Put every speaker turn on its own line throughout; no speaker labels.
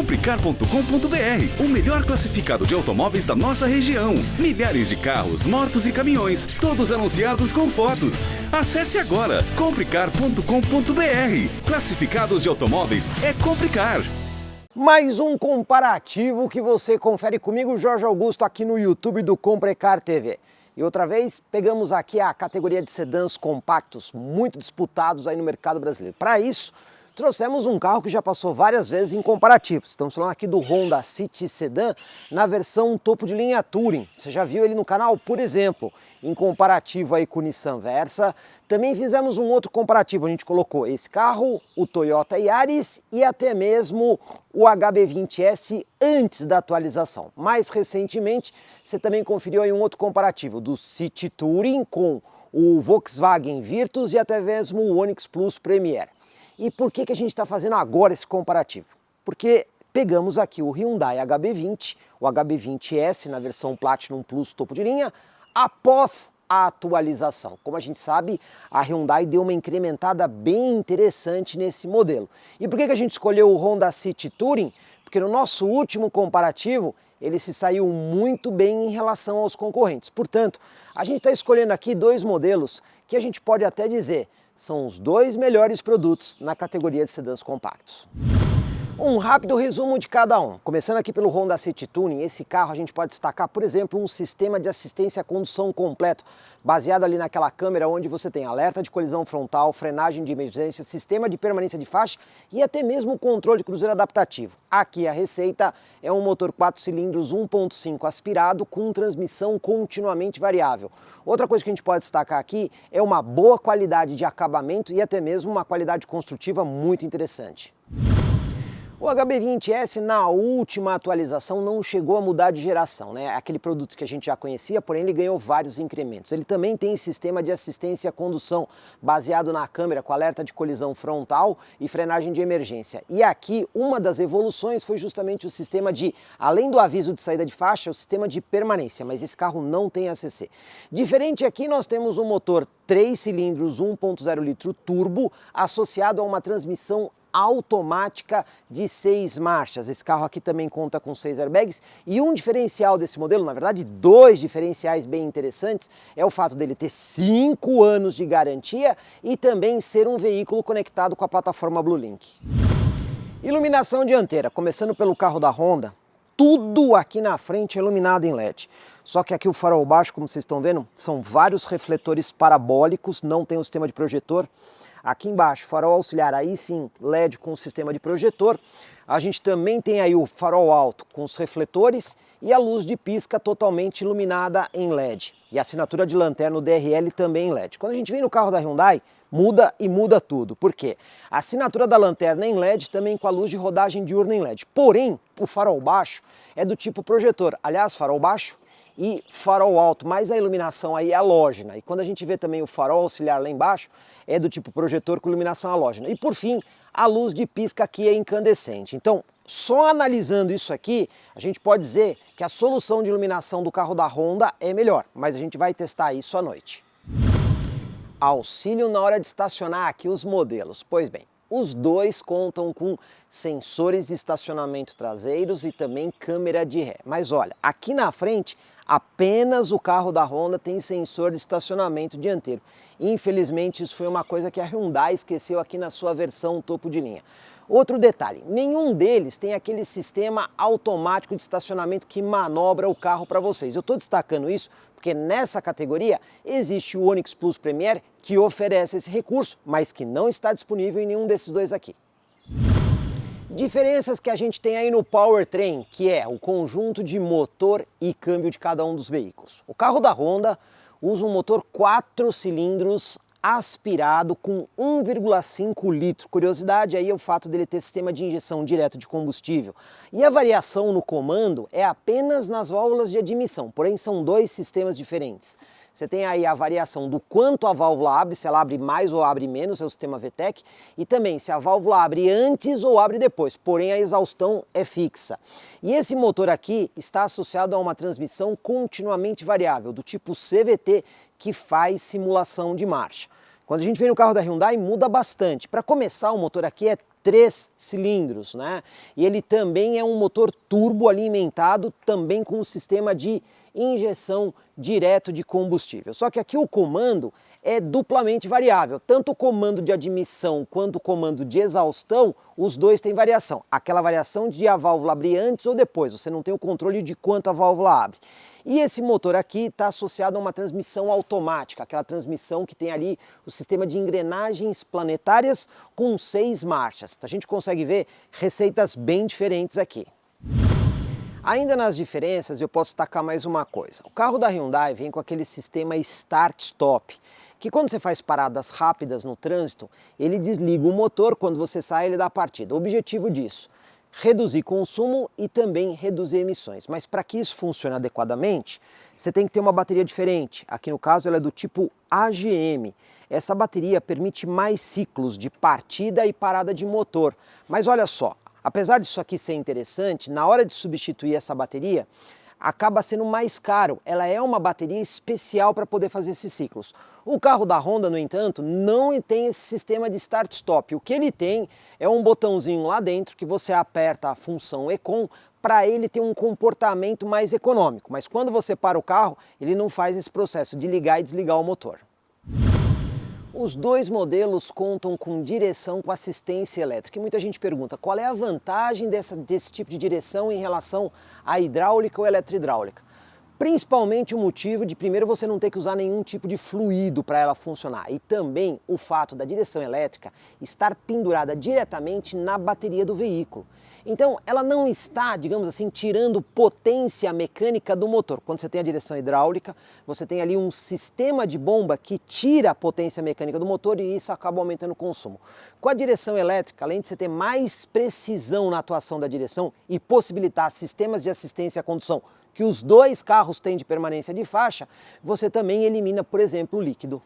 Comprecar.com.br, o melhor classificado de automóveis da nossa região. Milhares de carros, motos e caminhões, todos anunciados com fotos. Acesse agora comprecar.com.br. Classificados de automóveis é Comprecar.
Mais um comparativo que você confere comigo, Jorge Augusto, aqui no YouTube do Comprecar TV. E outra vez, pegamos aqui a categoria de sedãs compactos, muito disputados aí no mercado brasileiro. Para isso, trouxemos um carro que já passou várias vezes em comparativos. Estamos falando aqui do Honda City Sedan na versão topo de linha Touring. Você já viu ele no canal, por exemplo, em comparativo aí com o Nissan Versa. Também fizemos um outro comparativo, a gente colocou esse carro, o Toyota Yaris e até mesmo o HB20S antes da atualização. Mais recentemente, você também conferiu aí um outro comparativo do City Touring com o Volkswagen Virtus e até mesmo o Onix Plus Premier. E por que a gente está fazendo agora esse comparativo? Porque pegamos aqui o Hyundai HB20, o HB20S na versão Platinum Plus topo de linha, após a atualização. Como a gente sabe, a Hyundai deu uma incrementada bem interessante nesse modelo. E por que a gente escolheu o Honda City Touring? Porque no nosso último comparativo, ele se saiu muito bem em relação aos concorrentes. Portanto, a gente está escolhendo aqui dois modelos que a gente pode até dizer são os dois melhores produtos na categoria de sedãs compactos. Um rápido resumo de cada um. Começando aqui pelo Honda City Touring, esse carro a gente pode destacar, por exemplo, um sistema de assistência à condução completo, baseado ali naquela câmera onde você tem alerta de colisão frontal, frenagem de emergência, sistema de permanência de faixa e até mesmo controle de cruzeiro adaptativo. Aqui a receita é um motor 4 cilindros 1.5 aspirado com transmissão continuamente variável. Outra coisa que a gente pode destacar aqui é uma boa qualidade de acabamento e até mesmo uma qualidade construtiva muito interessante. O HB20S na última atualização não chegou a mudar de geração, né? Aquele produto que a gente já conhecia, porém ele ganhou vários incrementos. Ele também tem sistema de assistência à condução, baseado na câmera com alerta de colisão frontal e frenagem de emergência. E aqui uma das evoluções foi justamente o sistema de, além do aviso de saída de faixa, o sistema de permanência, mas esse carro não tem ACC. Diferente aqui nós temos um motor 3 cilindros 1.0 litro turbo associado a uma transmissão automática de 6 marchas. Esse carro aqui também conta com 6 airbags e um diferencial desse modelo, na verdade dois diferenciais bem interessantes, é o fato dele ter 5 anos de garantia e também ser um veículo conectado com a plataforma BlueLink. Iluminação dianteira, começando pelo carro da Honda, tudo aqui na frente é iluminado em LED. Só que aqui o farol baixo, como vocês estão vendo, são vários refletores parabólicos, não tem o sistema de projetor. Aqui embaixo, farol auxiliar, aí sim, LED com o sistema de projetor. A gente também tem aí o farol alto com os refletores e a luz de pisca totalmente iluminada em LED. E a assinatura de lanterna, o DRL, também em LED. Quando a gente vem no carro da Hyundai, muda e muda tudo. Por quê? A assinatura da lanterna em LED também com a luz de rodagem diurna em LED. Porém, o farol baixo é do tipo projetor. Aliás, farol baixo e farol alto, mas a iluminação aí é halógena. E quando a gente vê também o farol auxiliar lá embaixo, é do tipo projetor com iluminação halógena. E por fim, a luz de pisca aqui é incandescente. Então, só analisando isso aqui, a gente pode dizer que a solução de iluminação do carro da Honda é melhor, mas a gente vai testar isso à noite. Auxílio na hora de estacionar aqui os modelos. Pois bem, os dois contam com sensores de estacionamento traseiros e também câmera de ré. Mas olha, aqui na frente, apenas o carro da Honda tem sensor de estacionamento dianteiro. Infelizmente, isso foi uma coisa que a Hyundai esqueceu aqui na sua versão topo de linha. Outro detalhe, nenhum deles tem aquele sistema automático de estacionamento que manobra o carro para vocês. Eu estou destacando isso porque nessa categoria existe o Onix Plus Premier que oferece esse recurso, mas que não está disponível em nenhum desses dois aqui. Diferenças que a gente tem aí no powertrain, que é o conjunto de motor e câmbio de cada um dos veículos. O carro da Honda usa um motor 4 cilindros aspirado com 1,5 litro. Curiosidade aí é o fato dele ter sistema de injeção direto de combustível. E a variação no comando é apenas nas válvulas de admissão, porém são dois sistemas diferentes. Você tem aí a variação do quanto a válvula abre, se ela abre mais ou abre menos, é o sistema VTEC, e também se a válvula abre antes ou abre depois, porém a exaustão é fixa. E esse motor aqui está associado a uma transmissão continuamente variável, do tipo CVT, que faz simulação de marcha. Quando a gente vem no carro da Hyundai, muda bastante. Para começar, o motor aqui é 3 cilindros, né? E ele também é um motor turbo alimentado também com um sistema de injeção direto de combustível. Só que aqui o comando é duplamente variável. Tanto o comando de admissão quanto o comando de exaustão, os dois têm variação. Aquela variação de a válvula abrir antes ou depois, você não tem o controle de quanto a válvula abre. E esse motor aqui está associado a uma transmissão automática, aquela transmissão que tem ali o sistema de engrenagens planetárias com 6 marchas. A gente consegue ver receitas bem diferentes aqui. Ainda nas diferenças eu posso destacar mais uma coisa. O carro da Hyundai vem com aquele sistema Start-Stop, que quando você faz paradas rápidas no trânsito, ele desliga o motor, quando você sai ele dá a partida. O objetivo disso, reduzir consumo e também reduzir emissões. Mas para que isso funcione adequadamente, você tem que ter uma bateria diferente. Aqui no caso ela é do tipo AGM. Essa bateria permite mais ciclos de partida e parada de motor. Mas olha só, apesar disso aqui ser interessante, na hora de substituir essa bateria, acaba sendo mais caro. Ela é uma bateria especial para poder fazer esses ciclos. O carro da Honda, no entanto, não tem esse sistema de start-stop. O que ele tem é um botãozinho lá dentro que você aperta a função Econ para ele ter um comportamento mais econômico. Mas quando você para o carro, ele não faz esse processo de ligar e desligar o motor. Os dois modelos contam com direção com assistência elétrica. E muita gente pergunta qual é a vantagem desse tipo de direção em relação à hidráulica ou eletrohidráulica. Principalmente o motivo de, primeiro, você não ter que usar nenhum tipo de fluido para ela funcionar. E também o fato da direção elétrica estar pendurada diretamente na bateria do veículo. Então, ela não está, digamos assim, tirando potência mecânica do motor. Quando você tem a direção hidráulica, você tem ali um sistema de bomba que tira a potência mecânica do motor e isso acaba aumentando o consumo. Com a direção elétrica, além de você ter mais precisão na atuação da direção e possibilitar sistemas de assistência à condução que os dois carros têm de permanência de faixa, você também elimina, por exemplo, o líquido.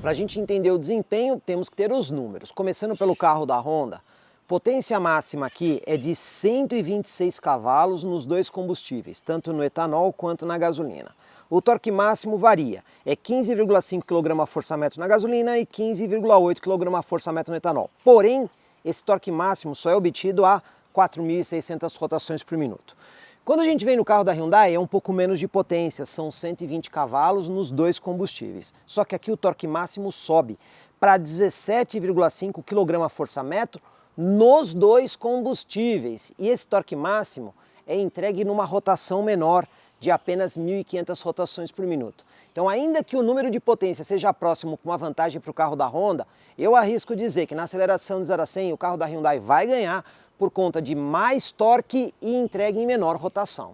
Para a gente entender o desempenho, temos que ter os números. Começando pelo carro da Honda, potência máxima aqui é de 126 cavalos nos dois combustíveis, tanto no etanol quanto na gasolina. O torque máximo varia, é 15,5 kgfm na gasolina e 15,8 kgfm no etanol. Porém, esse torque máximo só é obtido a 4.600 rotações por minuto. Quando a gente vem no carro da Hyundai é um pouco menos de potência, são 120 cavalos nos dois combustíveis. Só que aqui o torque máximo sobe para 17,5 kgfm nos dois combustíveis. E esse torque máximo é entregue numa rotação menor de apenas 1.500 rotações por minuto. Então, ainda que o número de potência seja próximo com uma vantagem para o carro da Honda, eu arrisco dizer que na aceleração de 0 a 100 o carro da Hyundai vai ganhar por conta de mais torque e entrega em menor rotação.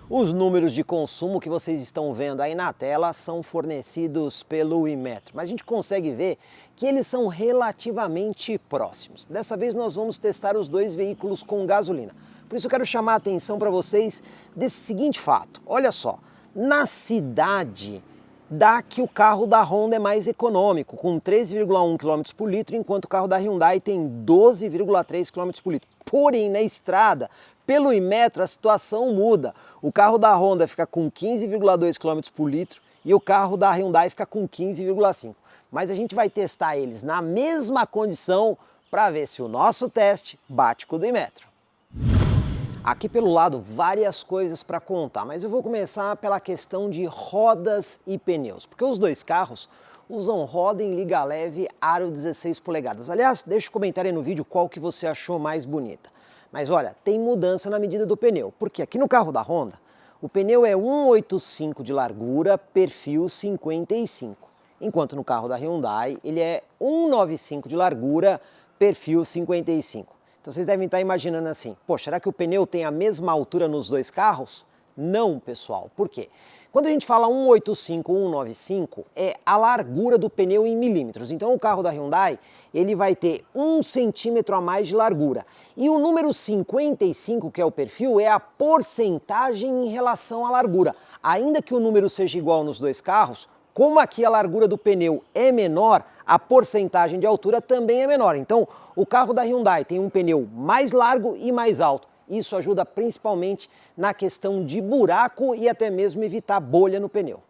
Os números de consumo que vocês estão vendo aí na tela são fornecidos pelo Inmetro, mas a gente consegue ver que eles são relativamente próximos. Dessa vez nós vamos testar os dois veículos com gasolina. Por isso eu quero chamar a atenção para vocês desse seguinte fato. Olha só, na cidade dá que o carro da Honda é mais econômico, com 13,1 km por litro, enquanto o carro da Hyundai tem 12,3 km por litro. Porém, na estrada, pelo Inmetro, a situação muda. O carro da Honda fica com 15,2 km por litro e o carro da Hyundai fica com 15,5. Mas a gente vai testar eles na mesma condição para ver se o nosso teste bate com o do Inmetro. Aqui pelo lado, várias coisas para contar, mas eu vou começar pela questão de rodas e pneus, porque os dois carros usam roda em liga leve aro 16 polegadas. Aliás, deixa um comentário aí no vídeo qual que você achou mais bonita. Mas olha, tem mudança na medida do pneu, porque aqui no carro da Honda, o pneu é 1,85 de largura, perfil 55, enquanto no carro da Hyundai ele é 1,95 de largura, perfil 55. Então vocês devem estar imaginando assim, poxa, será que o pneu tem a mesma altura nos dois carros? Não, pessoal. Por quê? Quando a gente fala 185 ou 195, é a largura do pneu em milímetros. Então o carro da Hyundai, ele vai ter 1 centímetro a mais de largura. E o número 55, que é o perfil, é a porcentagem em relação à largura. Ainda que o número seja igual nos dois carros, como aqui a largura do pneu é menor, a porcentagem de altura também é menor. Então, o carro da Hyundai tem um pneu mais largo e mais alto. Isso ajuda principalmente na questão de buraco e até mesmo evitar bolha no pneu.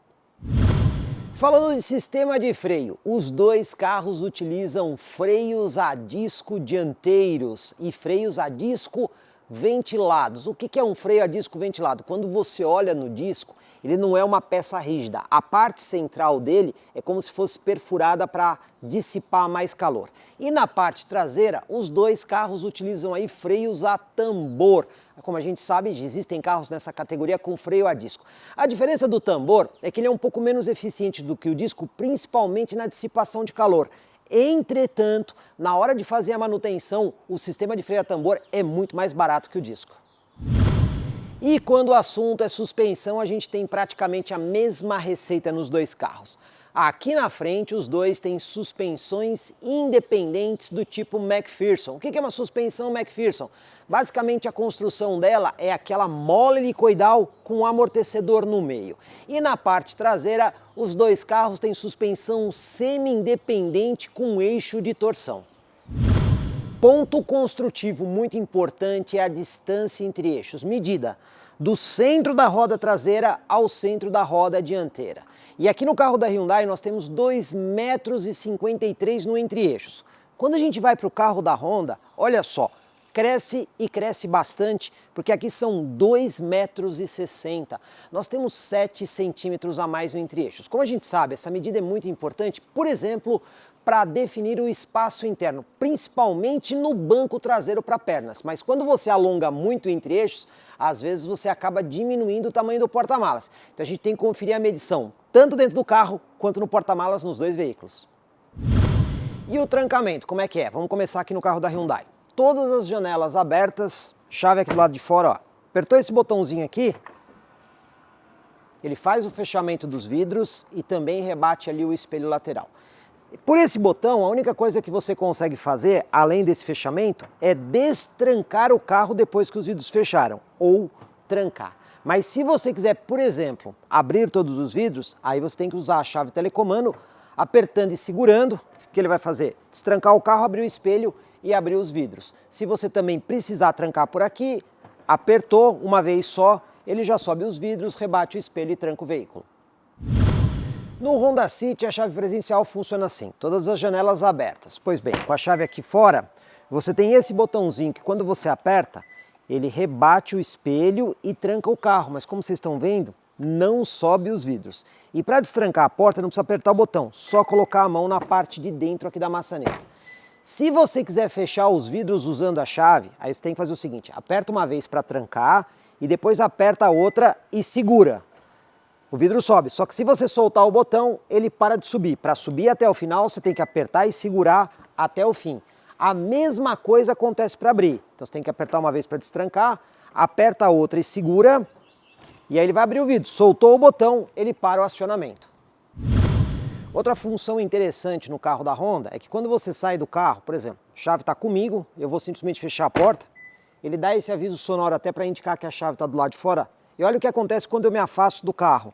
Falando de sistema de freio, os dois carros utilizam freios a disco dianteiros e freios a disco ventilados. O que é um freio a disco ventilado? Quando você olha no disco, ele não é uma peça rígida. A parte central dele é como se fosse perfurada para dissipar mais calor. E na parte traseira, os dois carros utilizam aí freios a tambor. Como a gente sabe, existem carros nessa categoria com freio a disco. A diferença do tambor é que ele é um pouco menos eficiente do que o disco, principalmente na dissipação de calor. Entretanto, na hora de fazer a manutenção, o sistema de freio a tambor é muito mais barato que o disco. E quando o assunto é suspensão, a gente tem praticamente a mesma receita nos dois carros. Aqui na frente, os dois têm suspensões independentes do tipo McPherson. O que é uma suspensão McPherson? Basicamente, a construção dela é aquela mola helicoidal com um amortecedor no meio. E na parte traseira, os dois carros têm suspensão semi-independente com eixo de torção. Ponto construtivo muito importante é a distância entre eixos, medida do centro da roda traseira ao centro da roda dianteira. E aqui no carro da Hyundai nós temos 2,53 m no entre-eixos. Quando a gente vai para o carro da Honda, olha só, cresce e cresce bastante, porque aqui são 2,60 m. Nós temos 7 centímetros a mais no entre-eixos. Como a gente sabe, essa medida é muito importante, por exemplo, para definir o espaço interno, principalmente no banco traseiro para pernas. Mas quando você alonga muito entre eixos, às vezes você acaba diminuindo o tamanho do porta-malas. Então a gente tem que conferir a medição, tanto dentro do carro quanto no porta-malas nos dois veículos. E o trancamento, como é que é? Vamos começar aqui no carro da Hyundai. Todas as janelas abertas, chave aqui do lado de fora, ó. Apertou esse botãozinho aqui, ele faz o fechamento dos vidros e também rebate ali o espelho lateral. Por esse botão, a única coisa que você consegue fazer, além desse fechamento, é destrancar o carro depois que os vidros fecharam, ou trancar. Mas se você quiser, por exemplo, abrir todos os vidros, aí você tem que usar a chave telecomando, apertando e segurando, que ele vai fazer? Destrancar o carro, abrir o espelho e abrir os vidros. Se você também precisar trancar por aqui, apertou uma vez só, ele já sobe os vidros, rebate o espelho e tranca o veículo. No Honda City, a chave presencial funciona assim, todas as janelas abertas. Pois bem, com a chave aqui fora, você tem esse botãozinho que quando você aperta, ele rebate o espelho e tranca o carro, mas como vocês estão vendo, não sobe os vidros. E para destrancar a porta, não precisa apertar o botão, só colocar a mão na parte de dentro aqui da maçaneta. Se você quiser fechar os vidros usando a chave, aí você tem que fazer o seguinte, aperta uma vez para trancar e depois aperta a outra e segura. O vidro sobe, só que se você soltar o botão, ele para de subir. Para subir até o final, você tem que apertar e segurar até o fim. A mesma coisa acontece para abrir. Então você tem que apertar uma vez para destrancar, aperta a outra e segura, e aí ele vai abrir o vidro. Soltou o botão, ele para o acionamento. Outra função interessante no carro da Honda é que quando você sai do carro, por exemplo, a chave está comigo, eu vou simplesmente fechar a porta, ele dá esse aviso sonoro até para indicar que a chave está do lado de fora. E olha o que acontece quando eu me afasto do carro.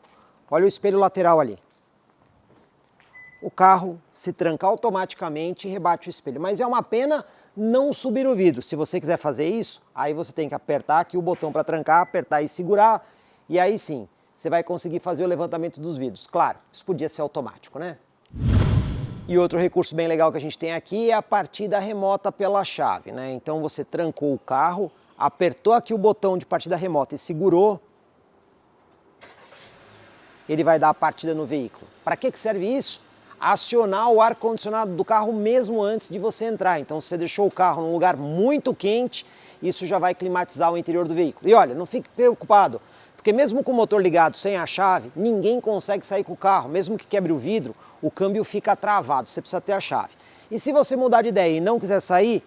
Olha o espelho lateral ali. O carro se tranca automaticamente e rebate o espelho. Mas é uma pena não subir o vidro. Se você quiser fazer isso, aí você tem que apertar aqui o botão para trancar, apertar e segurar. E aí sim, você vai conseguir fazer o levantamento dos vidros. Claro, isso podia ser automático, né? E outro recurso bem legal que a gente tem aqui é a partida remota pela chave, né? Então você trancou o carro, apertou aqui o botão de partida remota e segurou, ele vai dar a partida no veículo. Para que serve isso? Acionar o ar-condicionado do carro mesmo antes de você entrar. Então, se você deixou o carro num lugar muito quente, isso já vai climatizar o interior do veículo. E olha, não fique preocupado, porque mesmo com o motor ligado sem a chave, ninguém consegue sair com o carro. Mesmo que quebre o vidro, o câmbio fica travado, você precisa ter a chave. E se você mudar de ideia e não quiser sair,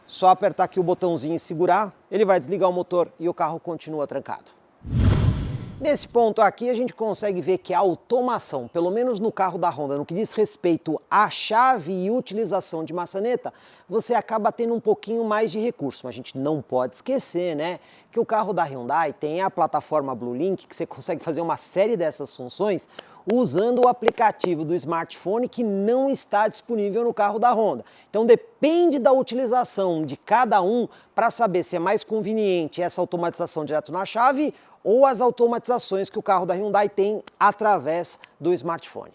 só apertar aqui o botãozinho e segurar, ele vai desligar o motor e o carro continua trancado. Nesse ponto aqui a gente consegue ver que a automação, pelo menos no carro da Honda, no que diz respeito à chave e utilização de maçaneta, você acaba tendo um pouquinho mais de recurso. Mas a gente não pode esquecer, né, que o carro da Hyundai tem a plataforma BlueLink, que você consegue fazer uma série dessas funções usando o aplicativo do smartphone que não está disponível no carro da Honda. Então depende da utilização de cada um para saber se é mais conveniente essa automatização direto na chave ou as automatizações que o carro da Hyundai tem através do smartphone.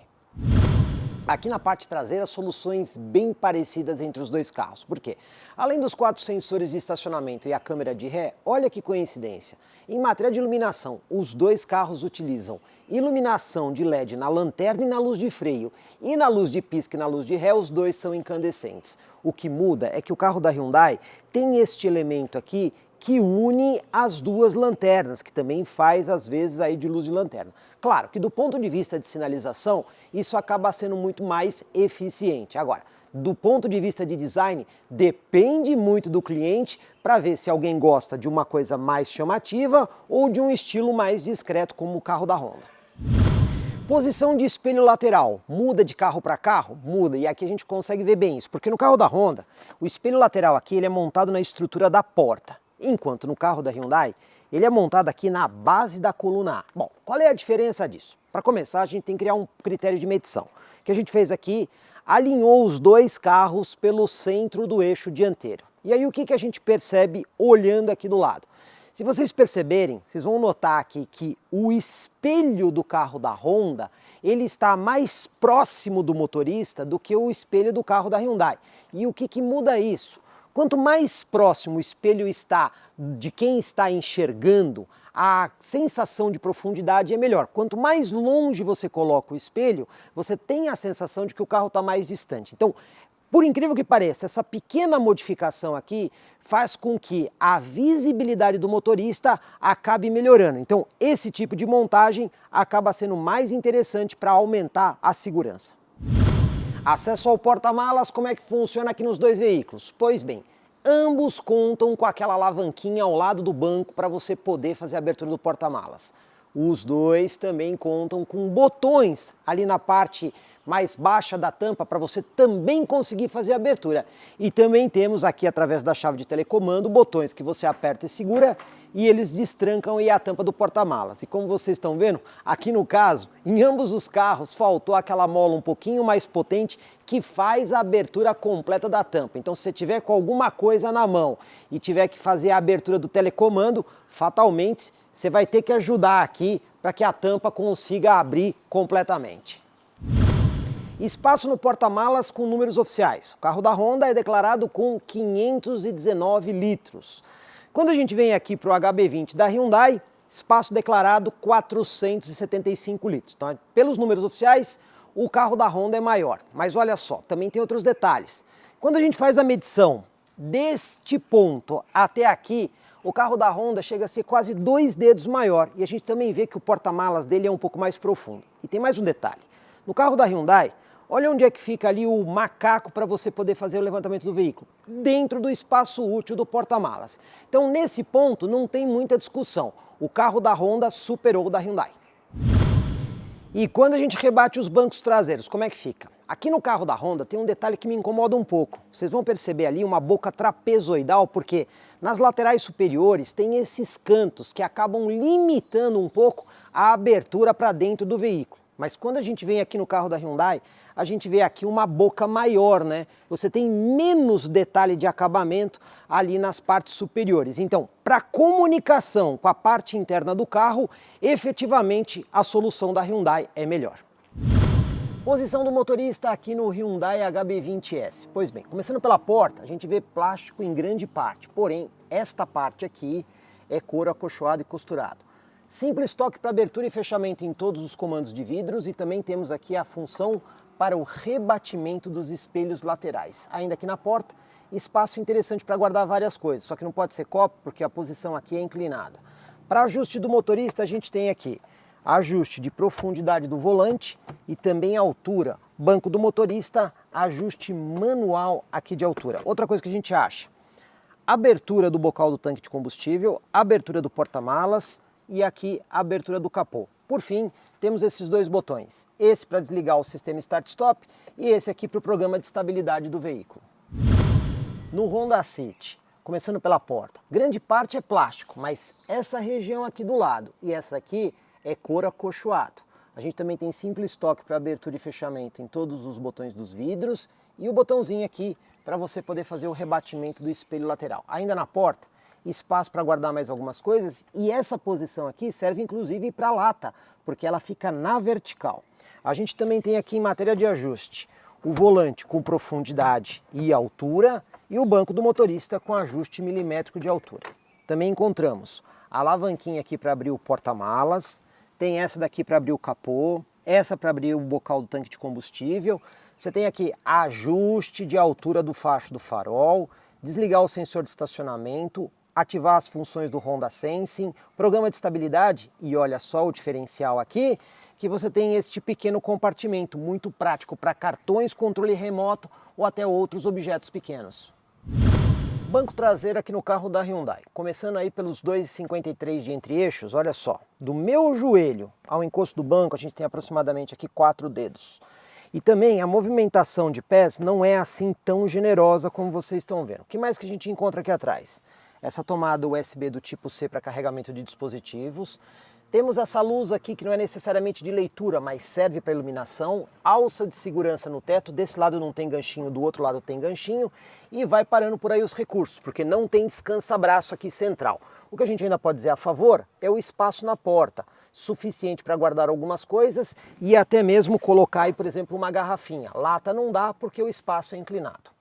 Aqui na parte traseira, soluções bem parecidas entre os dois carros. Por quê? Além dos 4 sensores de estacionamento e a câmera de ré, olha que coincidência. Em matéria de iluminação, os dois carros utilizam iluminação de LED na lanterna e na luz de freio. E na luz de pisca e na luz de ré, os dois são incandescentes. O que muda é que o carro da Hyundai tem este elemento aqui que une as duas lanternas, que também faz às vezes aí de luz de lanterna. Claro que do ponto de vista de sinalização, isso acaba sendo muito mais eficiente. Agora, do ponto de vista de design, depende muito do cliente para ver se alguém gosta de uma coisa mais chamativa ou de um estilo mais discreto como o carro da Honda. Posição de espelho lateral, muda de carro para carro? Muda, e aqui a gente consegue ver bem isso, porque no carro da Honda, o espelho lateral aqui ele é montado na estrutura da porta, enquanto no carro da Hyundai, ele é montado aqui na base da coluna A. Bom, qual é a diferença disso? Para começar, a gente tem que criar um critério de medição. O que a gente fez aqui, alinhou os dois carros pelo centro do eixo dianteiro. E aí o que a gente percebe olhando aqui do lado? Se vocês perceberem, vocês vão notar aqui que o espelho do carro da Honda, ele está mais próximo do motorista do que o espelho do carro da Hyundai. E o que muda isso? Quanto mais próximo o espelho está de quem está enxergando, a sensação de profundidade é melhor. Quanto mais longe você coloca o espelho, você tem a sensação de que o carro está mais distante. Então, por incrível que pareça, essa pequena modificação aqui faz com que a visibilidade do motorista acabe melhorando. Então, esse tipo de montagem acaba sendo mais interessante para aumentar a segurança. Acesso ao porta-malas, como é que funciona aqui nos dois veículos? Pois bem, ambos contam com aquela alavanquinha ao lado do banco para você poder fazer a abertura do porta-malas. Os dois também contam com botões ali na parte mais baixa da tampa para você também conseguir fazer a abertura. E também temos aqui, através da chave de telecomando, botões que você aperta e segura e eles destrancam a tampa do porta-malas. E como vocês estão vendo, aqui no caso, em ambos os carros faltou aquela mola um pouquinho mais potente que faz a abertura completa da tampa. Então se você tiver com alguma coisa na mão e tiver que fazer a abertura do telecomando, fatalmente você vai ter que ajudar aqui para que a tampa consiga abrir completamente. Espaço no porta-malas com números oficiais. O carro da Honda é declarado com 519 litros. Quando a gente vem aqui para o HB20 da Hyundai, espaço declarado 475 litros. Então, pelos números oficiais, o carro da Honda é maior. Mas olha só, também tem outros detalhes. Quando a gente faz a medição deste ponto até aqui, o carro da Honda chega a ser quase 2 dedos maior. E a gente também vê que o porta-malas dele é um pouco mais profundo. E tem mais um detalhe. No carro da Hyundai, olha onde é que fica ali o macaco para você poder fazer o levantamento do veículo. Dentro do espaço útil do porta-malas. Então, nesse ponto, não tem muita discussão. O carro da Honda superou o da Hyundai. E quando a gente rebate os bancos traseiros, como é que fica? Aqui no carro da Honda tem um detalhe que me incomoda um pouco. Vocês vão perceber ali uma boca trapezoidal, porque nas laterais superiores tem esses cantos que acabam limitando um pouco a abertura para dentro do veículo. Mas quando a gente vem aqui no carro da Hyundai, a gente vê aqui uma boca maior, né? Você tem menos detalhe de acabamento ali nas partes superiores. Então, para comunicação com a parte interna do carro, efetivamente a solução da Hyundai é melhor. Posição do motorista aqui no Hyundai HB20S. Pois bem, começando pela porta, a gente vê plástico em grande parte, porém, esta parte aqui é couro acolchoado e costurado. Simples toque para abertura e fechamento em todos os comandos de vidros e também temos aqui a função para o rebatimento dos espelhos laterais. Ainda aqui na porta, espaço interessante para guardar várias coisas, só que não pode ser copo porque a posição aqui é inclinada. Para ajuste do motorista a gente tem aqui ajuste de profundidade do volante e também altura. Banco do motorista, ajuste manual aqui de altura. Outra coisa que a gente acha, abertura do bocal do tanque de combustível, abertura do porta-malas e aqui a abertura do capô. Por fim, temos esses dois botões, esse para desligar o sistema Start-Stop e esse aqui para o programa de estabilidade do veículo. No Honda City, começando pela porta, grande parte é plástico, mas essa região aqui do lado e essa aqui é couro acolchoado. A gente também tem simples toque para abertura e fechamento em todos os botões dos vidros e o botãozinho aqui para você poder fazer o rebatimento do espelho lateral. Ainda na porta, espaço para guardar mais algumas coisas, e essa posição aqui serve inclusive para lata, porque ela fica na vertical. A gente também tem aqui em matéria de ajuste o volante com profundidade e altura e o banco do motorista com ajuste milimétrico de altura. Também encontramos a alavanquinha aqui para abrir o porta-malas, tem essa daqui para abrir o capô, essa para abrir o bocal do tanque de combustível. Você tem aqui ajuste de altura do facho do farol, desligar o sensor de estacionamento, ativar as funções do Honda Sensing, programa de estabilidade e olha só o diferencial aqui, que você tem este pequeno compartimento muito prático para cartões, controle remoto ou até outros objetos pequenos. Banco traseiro aqui no carro da Hyundai, começando aí pelos 2,53 de entre-eixos, olha só, do meu joelho ao encosto do banco a gente tem aproximadamente aqui 4 dedos. E também a movimentação de pés não é assim tão generosa como vocês estão vendo. O que mais que a gente encontra aqui atrás? Essa tomada USB do tipo C para carregamento de dispositivos. Temos essa luz aqui que não é necessariamente de leitura, mas serve para iluminação, alça de segurança no teto, desse lado não tem ganchinho, do outro lado tem ganchinho, e vai parando por aí os recursos, porque não tem descansa-braço aqui central. O que a gente ainda pode dizer a favor é o espaço na porta, suficiente para guardar algumas coisas e até mesmo colocar aí, por exemplo, uma garrafinha. Lata não dá porque o espaço é inclinado.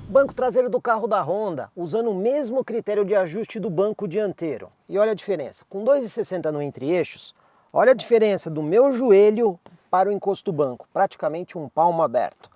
Banco traseiro do carro da Honda, usando o mesmo critério de ajuste do banco dianteiro. E olha a diferença, com 2,60 no entre-eixos, olha a diferença do meu joelho para o encosto do banco, praticamente um palmo aberto.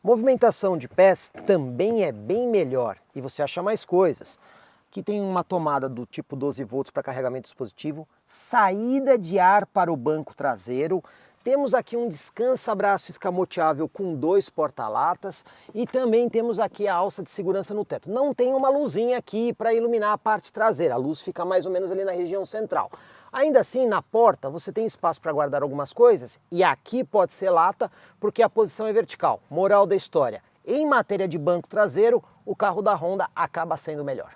Movimentação de pés também é bem melhor e você acha mais coisas. Aqui tem uma tomada do tipo 12 volts para carregamento dispositivo, saída de ar para o banco traseiro. Temos aqui um descansa-braço escamoteável com 2 porta-latas e também temos aqui a alça de segurança no teto. Não tem uma luzinha aqui para iluminar a parte traseira, a luz fica mais ou menos ali na região central. Ainda assim, na porta você tem espaço para guardar algumas coisas e aqui pode ser lata porque a posição é vertical. Moral da história, em matéria de banco traseiro, o carro da Honda acaba sendo melhor.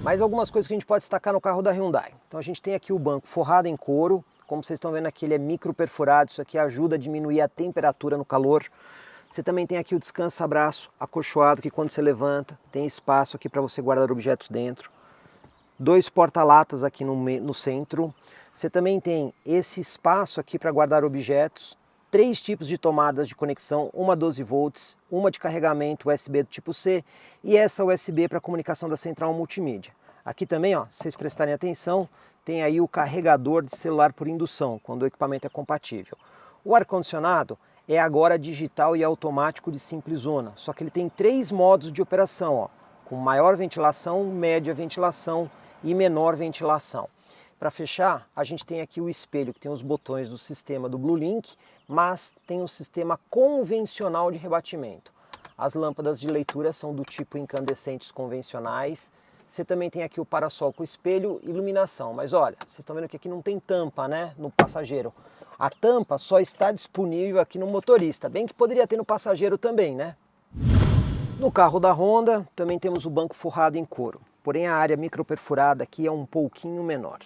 Mais algumas coisas que a gente pode destacar no carro da Hyundai. Então a gente tem aqui o banco forrado em couro. Como vocês estão vendo aqui, ele é micro perfurado, isso aqui ajuda a diminuir a temperatura no calor. Você também tem aqui o descansa-braço acolchoado, que quando você levanta, tem espaço aqui para você guardar objetos dentro. 2 porta-latas aqui no centro. Você também tem esse espaço aqui para guardar objetos. 3 tipos de tomadas de conexão, uma 12 volts, uma de carregamento USB do tipo C e essa USB para comunicação da central multimídia. Aqui também, ó, se vocês prestarem atenção, tem aí o carregador de celular por indução, quando o equipamento é compatível. O ar-condicionado é agora digital e automático de simples zona, só que ele tem 3 modos de operação, ó, com maior ventilação, média ventilação e menor ventilação. Para fechar, a gente tem aqui o espelho que tem os botões do sistema do BlueLink, mas tem o sistema convencional de rebatimento. As lâmpadas de leitura são do tipo incandescentes convencionais. Você também tem aqui o parasol com espelho e iluminação, mas olha, vocês estão vendo que aqui não tem tampa, né, no passageiro. A tampa só está disponível aqui no motorista, bem que poderia ter no passageiro também, né? No carro da Honda também temos o banco forrado em couro, porém a área microperfurada aqui é um pouquinho menor.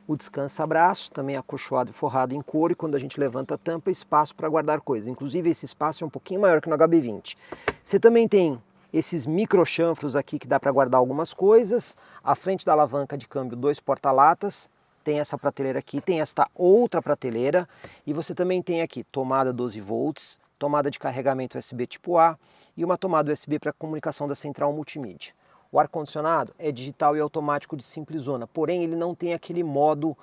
O descansa-braço também é acolchoado e forrado em couro e quando a gente levanta a tampa, espaço para guardar coisas. Inclusive esse espaço é um pouquinho maior que no HB20. Você também tem esses micro chanfros aqui que dá para guardar algumas coisas. À frente da alavanca de câmbio, 2 porta-latas. Tem essa prateleira aqui, tem esta outra prateleira. E você também tem aqui tomada 12 volts, tomada de carregamento USB tipo A e uma tomada USB para comunicação da central multimídia. O ar-condicionado é digital e automático de simples zona, porém ele não tem aquele modo,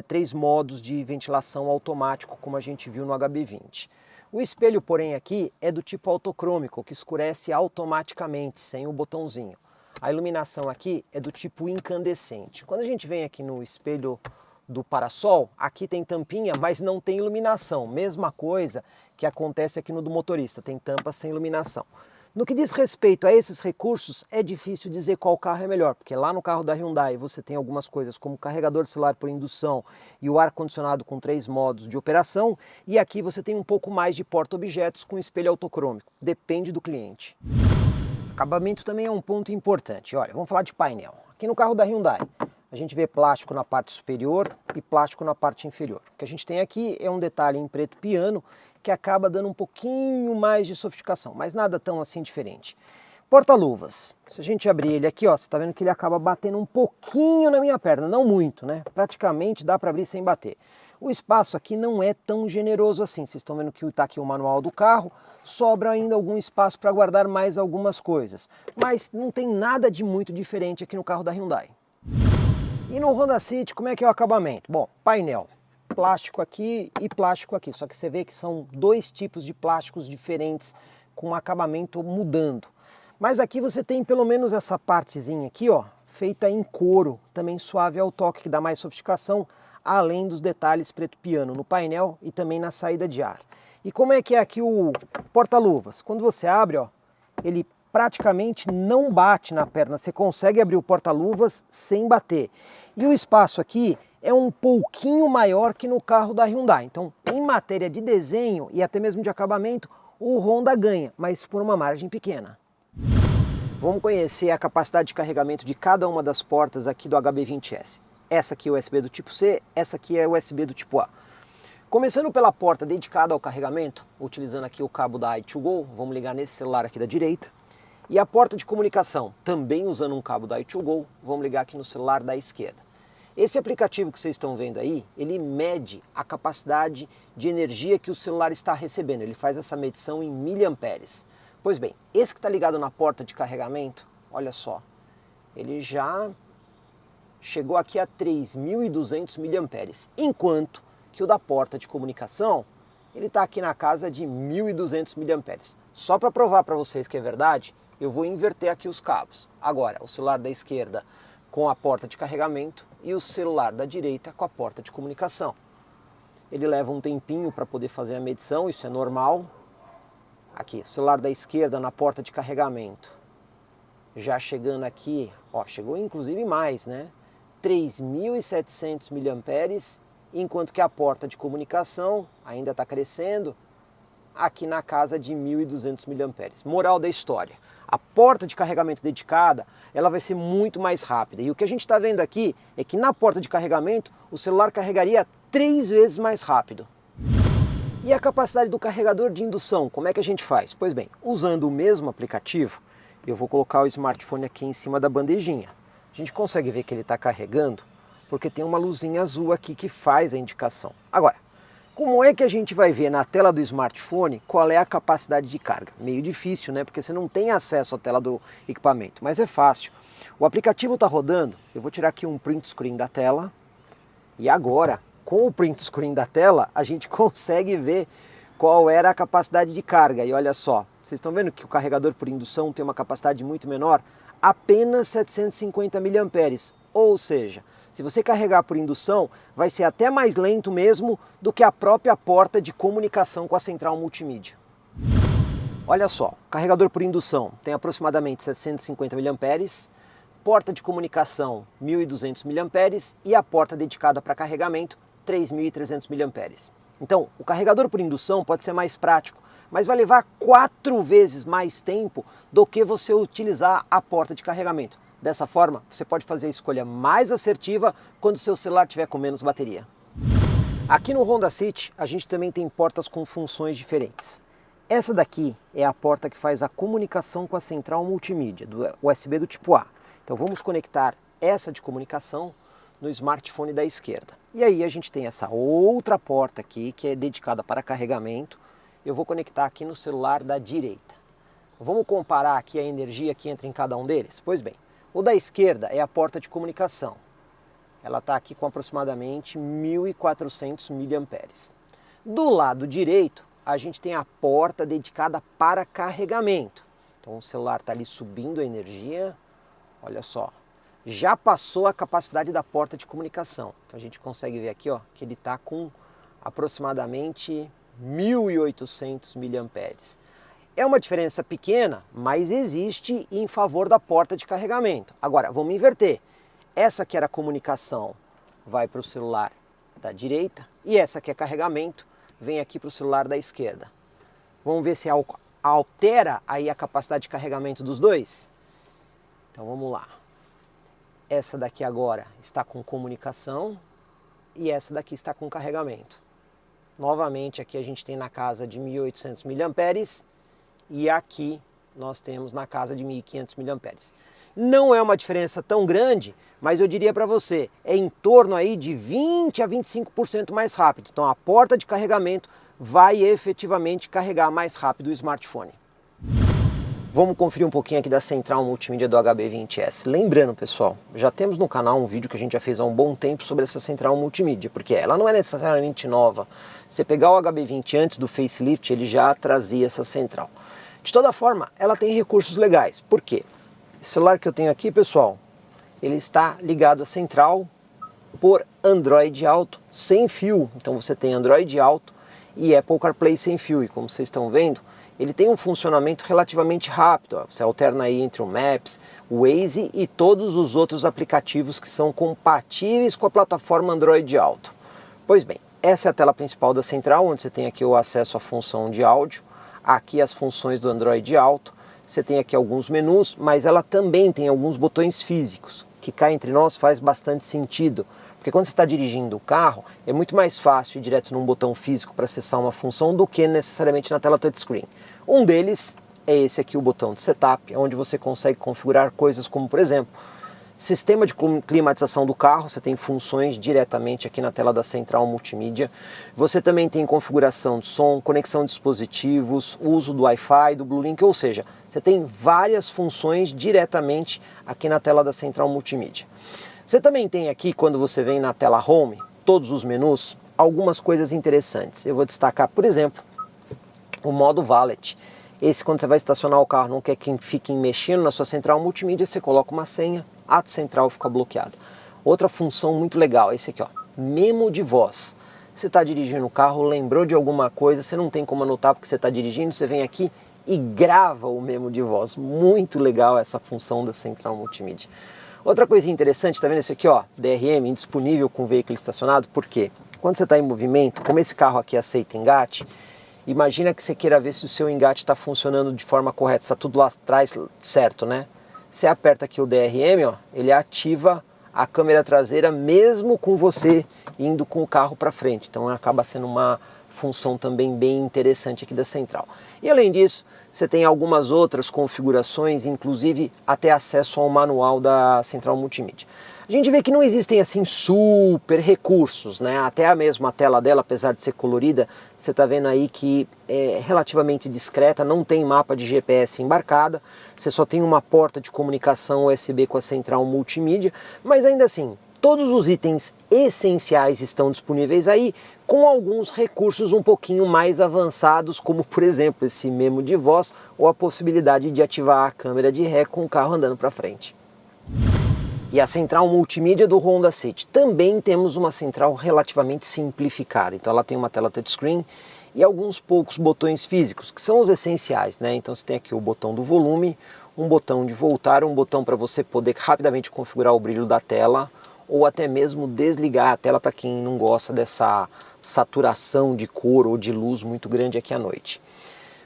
3 modos de ventilação automático como a gente viu no HB20. O espelho, porém, aqui é do tipo autocrômico, que escurece automaticamente, sem o botãozinho. A iluminação aqui é do tipo incandescente. Quando a gente vem aqui no espelho do parasol, aqui tem tampinha, mas não tem iluminação. Mesma coisa que acontece aqui no do motorista, tem tampa sem iluminação. No que diz respeito a esses recursos, é difícil dizer qual carro é melhor, porque lá no carro da Hyundai você tem algumas coisas como o carregador de celular por indução e o ar-condicionado com 3 modos de operação, e aqui você tem um pouco mais de porta-objetos com espelho autocrômico, depende do cliente. Acabamento também é um ponto importante. Olha, vamos falar de painel. Aqui no carro da Hyundai, a gente vê plástico na parte superior e plástico na parte inferior. O que a gente tem aqui é um detalhe em preto piano que acaba dando um pouquinho mais de sofisticação, mas nada tão assim diferente. Porta-luvas. Se a gente abrir ele aqui, ó, você tá vendo que ele acaba batendo um pouquinho na minha perna, não muito, né? Praticamente dá para abrir sem bater. O espaço aqui não é tão generoso assim. Vocês estão vendo que está aqui o manual do carro, sobra ainda algum espaço para guardar mais algumas coisas. Mas não tem nada de muito diferente aqui no carro da Hyundai. E no Honda City, como é que é o acabamento? Bom, painel, plástico aqui e plástico aqui. Só que você vê que são dois tipos de plásticos diferentes com o acabamento mudando. Mas aqui você tem pelo menos essa partezinha aqui, ó, feita em couro, também suave ao toque, que dá mais sofisticação, além dos detalhes preto piano no painel e também na saída de ar. E como é que é aqui o porta-luvas? Quando você abre, ó, ele praticamente não bate na perna, você consegue abrir o porta-luvas sem bater. E o espaço aqui é um pouquinho maior que no carro da Hyundai. Então, em matéria de desenho e até mesmo de acabamento, o Honda ganha, mas por uma margem pequena. Vamos conhecer a capacidade de carregamento de cada uma das portas aqui do HB20S. Essa aqui é USB do tipo C, essa aqui é USB do tipo A. Começando pela porta dedicada ao carregamento, utilizando aqui o cabo da i2Go, vamos ligar nesse celular aqui da direita. E a porta de comunicação, também usando um cabo da i2Go, vamos ligar aqui no celular da esquerda. Esse aplicativo que vocês estão vendo aí, ele mede a capacidade de energia que o celular está recebendo. Ele faz essa medição em miliamperes. Pois bem, esse que está ligado na porta de carregamento, olha só, ele já chegou aqui a 3.200 miliamperes, enquanto que o da porta de comunicação, ele está aqui na casa de 1.200 miliamperes. Só para provar para vocês que é verdade, eu vou inverter aqui os cabos. Agora, o celular da esquerda com a porta de carregamento e o celular da direita com a porta de comunicação. Ele leva um tempinho para poder fazer a medição, isso é normal. Aqui, o celular da esquerda na porta de carregamento, já chegando aqui, ó, chegou inclusive mais, né? 3.700 miliamperes, enquanto que a porta de comunicação ainda está crescendo, aqui na casa de 1.200 miliamperes. Moral da história, a porta de carregamento dedicada, ela vai ser muito mais rápida. E o que a gente está vendo aqui é que na porta de carregamento, o celular carregaria 3 vezes mais rápido. E a capacidade do carregador de indução, como é que a gente faz? Pois bem, usando o mesmo aplicativo, eu vou colocar o smartphone aqui em cima da bandejinha. A gente consegue ver que ele está carregando, porque tem uma luzinha azul aqui que faz a indicação. Agora, como é que a gente vai ver na tela do smartphone qual é a capacidade de carga? Meio difícil, né? Porque você não tem acesso à tela do equipamento, mas é fácil. O aplicativo está rodando, eu vou tirar aqui um print screen da tela, e agora, com o print screen da tela, a gente consegue ver qual era a capacidade de carga. E olha só, vocês estão vendo que o carregador por indução tem uma capacidade muito menor? Apenas 750 miliamperes. Ou seja, se você carregar por indução, vai ser até mais lento mesmo do que a própria porta de comunicação com a central multimídia. Olha só, carregador por indução tem aproximadamente 750 miliamperes, porta de comunicação 1.200 miliamperes e a porta dedicada para carregamento 3.300 miliamperes. Então, o carregador por indução pode ser mais prático, mas vai levar 4 vezes mais tempo do que você utilizar a porta de carregamento. Dessa forma, você pode fazer a escolha mais assertiva quando o seu celular estiver com menos bateria. Aqui no Honda City, a gente também tem portas com funções diferentes. Essa daqui é a porta que faz a comunicação com a central multimídia, do USB do tipo A. Então vamos conectar essa de comunicação no smartphone da esquerda. E aí a gente tem essa outra porta aqui que é dedicada para carregamento. Eu vou conectar aqui no celular da direita. Vamos comparar aqui a energia que entra em cada um deles? Pois bem, o da esquerda é a porta de comunicação. Ela está aqui com aproximadamente 1.400 miliamperes. Do lado direito, a gente tem a porta dedicada para carregamento. Então o celular está ali subindo a energia. Olha só, já passou a capacidade da porta de comunicação. Então a gente consegue ver aqui, ó, que ele está com aproximadamente 1.800 miliamperes. É uma diferença pequena, mas existe em favor da porta de carregamento. Agora, vamos inverter. Essa que era comunicação vai para o celular da direita e essa que é carregamento vem aqui para o celular da esquerda. Vamos ver se altera aí a capacidade de carregamento dos dois? Então vamos lá. Essa daqui agora está com comunicação e essa daqui está com carregamento. Novamente aqui a gente tem na casa de 1.800 miliamperes e aqui nós temos na casa de 1.500 mAh. Não é uma diferença tão grande, mas eu diria para você, é em torno aí de 20 a 25% mais rápido. Então a porta de carregamento vai efetivamente carregar mais rápido o smartphone. Vamos conferir um pouquinho aqui da central multimídia do HB20S. Lembrando, pessoal, já temos no canal um vídeo que a gente já fez há um bom tempo sobre essa central multimídia, porque ela não é necessariamente nova. Se pegar o HB20 antes do facelift, ele já trazia essa central. De toda forma, ela tem recursos legais. Por quê? Esse celular que eu tenho aqui, pessoal, ele está ligado à central por Android Auto sem fio. Então você tem Android Auto e Apple CarPlay sem fio. E como vocês estão vendo, ele tem um funcionamento relativamente rápido. Você alterna aí entre o Maps, o Waze e todos os outros aplicativos que são compatíveis com a plataforma Android Auto. Pois bem, essa é a tela principal da central, onde você tem aqui o acesso à função de áudio, aqui as funções do Android Auto. Você tem aqui alguns menus, mas ela também tem alguns botões físicos, que cá entre nós faz bastante sentido. Porque quando você está dirigindo o carro, é muito mais fácil ir direto num botão físico para acessar uma função do que necessariamente na tela touchscreen. Um deles é esse aqui, o botão de setup, onde você consegue configurar coisas como, por exemplo, sistema de climatização do carro. Você tem funções diretamente aqui na tela da central multimídia. Você também tem configuração de som, conexão de dispositivos, uso do Wi-Fi, do Bluelink, ou seja, você tem várias funções diretamente aqui na tela da central multimídia. Você também tem aqui, quando você vem na tela Home, todos os menus, algumas coisas interessantes. Eu vou destacar, por exemplo, o modo Valet. Esse, quando você vai estacionar o carro, não quer que fique mexendo na sua central multimídia, você coloca uma senha, ato central fica bloqueado. Outra função muito legal, esse aqui, ó, memo de voz. Você está dirigindo o carro, lembrou de alguma coisa, você não tem como anotar porque você está dirigindo, você vem aqui e grava o memo de voz. Muito legal essa função da central multimídia. Outra coisa interessante, tá vendo esse aqui, ó, DRM, indisponível com veículo estacionado, por quê? Quando você está em movimento, como esse carro aqui aceita engate, imagina que você queira ver se o seu engate está funcionando de forma correta, está tudo lá atrás certo, né? Você aperta aqui o DRM, ó, ele ativa a câmera traseira mesmo com você indo com o carro para frente. Então acaba sendo uma função também bem interessante aqui da central. E além disso, você tem algumas outras configurações, inclusive até acesso ao manual da central multimídia. A gente vê que não existem assim super recursos, né? Até a mesma tela dela, apesar de ser colorida, você está vendo aí que é relativamente discreta, não tem mapa de GPS embarcada, você só tem uma porta de comunicação USB com a central multimídia, mas ainda assim, todos os itens essenciais estão disponíveis aí, com alguns recursos um pouquinho mais avançados, como por exemplo esse memo de voz ou a possibilidade de ativar a câmera de ré com o carro andando para frente. E a central multimídia do Honda City. Também temos uma central relativamente simplificada. Então ela tem uma tela touchscreen e alguns poucos botões físicos, que são os essenciais, né? Então você tem aqui o botão do volume, um botão de voltar, um botão para você poder rapidamente configurar o brilho da tela, ou até mesmo desligar a tela para quem não gosta dessa saturação de cor ou de luz muito grande aqui à noite.